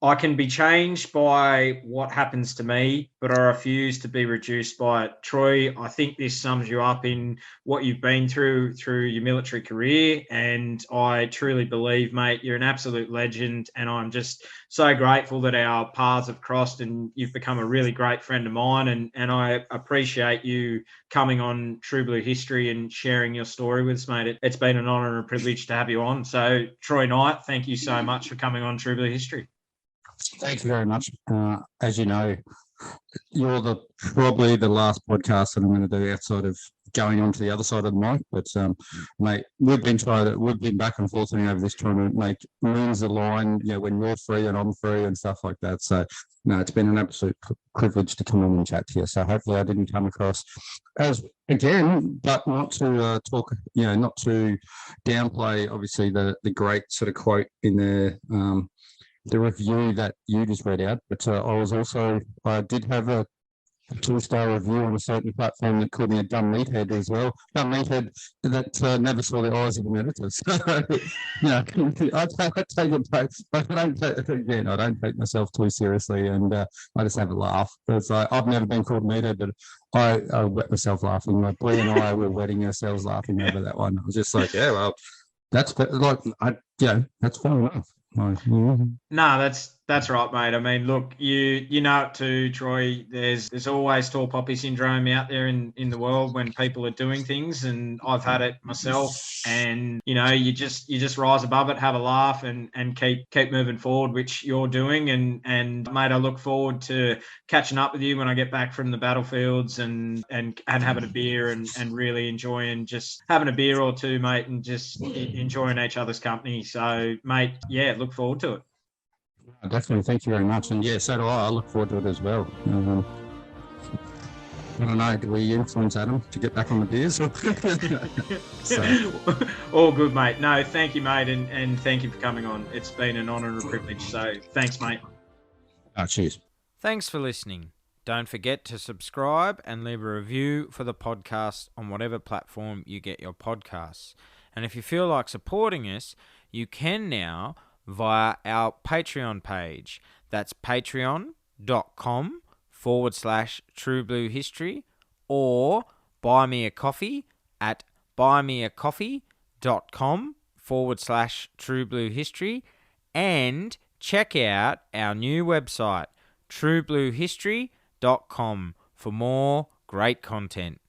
"I can be changed by what happens to me, but I refuse to be reduced by it." Troy, I think this sums you up in what you've been through your military career. And I truly believe, mate, you're an absolute legend. And I'm just so grateful that our paths have crossed and you've become a really great friend of mine. And I appreciate you coming on True Blue History and sharing your story with us, mate. It's been an honour and a privilege to have you on. So, Troy Knight, thank you so much for coming on True Blue History. Thank you very much. As you know, you're probably the last podcast that I'm going to do outside of going on to the other side of the mic. But mate, we've been back and forth over this, trying to make moons align, when you're free and I'm free and stuff like that. So no, it's been an absolute privilege to come on and chat to you. So hopefully I didn't come across as, again, but not to talk, not to downplay, obviously, the great sort of quote in the review that you just read out, but I did have a 2-star review on a certain platform that called me a dumb meathead as well. Dumb meathead that never saw the eyes of an editor. So, I take it back, but I don't take myself too seriously, and I just have a laugh. It's like, I've never been called meathead, but I wet myself laughing. Like, Brie and I were wetting ourselves laughing over that one. I was just like, that's fair enough. No, That's right, mate. I mean, look, you know it too, Troy. There's always tall poppy syndrome out there in the world when people are doing things, and I've had it myself. And you just rise above it, have a laugh, and keep moving forward, which you're doing. And mate, I look forward to catching up with you when I get back from the battlefields and having a beer and really enjoying just having a beer or two, mate, and just enjoying each other's company. So, mate, yeah, look forward to it. Definitely. Thank you very much. And yeah, so do I. I look forward to it as well. I don't know. Do we influence Adam to get back on the beers? So, All good, mate. No, thank you, mate, and thank you for coming on. It's been an honour and a privilege. So thanks, mate. cheers. Thanks for listening. Don't forget to subscribe and leave a review for the podcast on whatever platform you get your podcasts. And if you feel like supporting us, you can now via our Patreon page. That's patreon.com/True Blue History, or buy me a coffee at buymeacoffee.com/True Blue History, and check out our new website, truebluehistory.com, for more great content.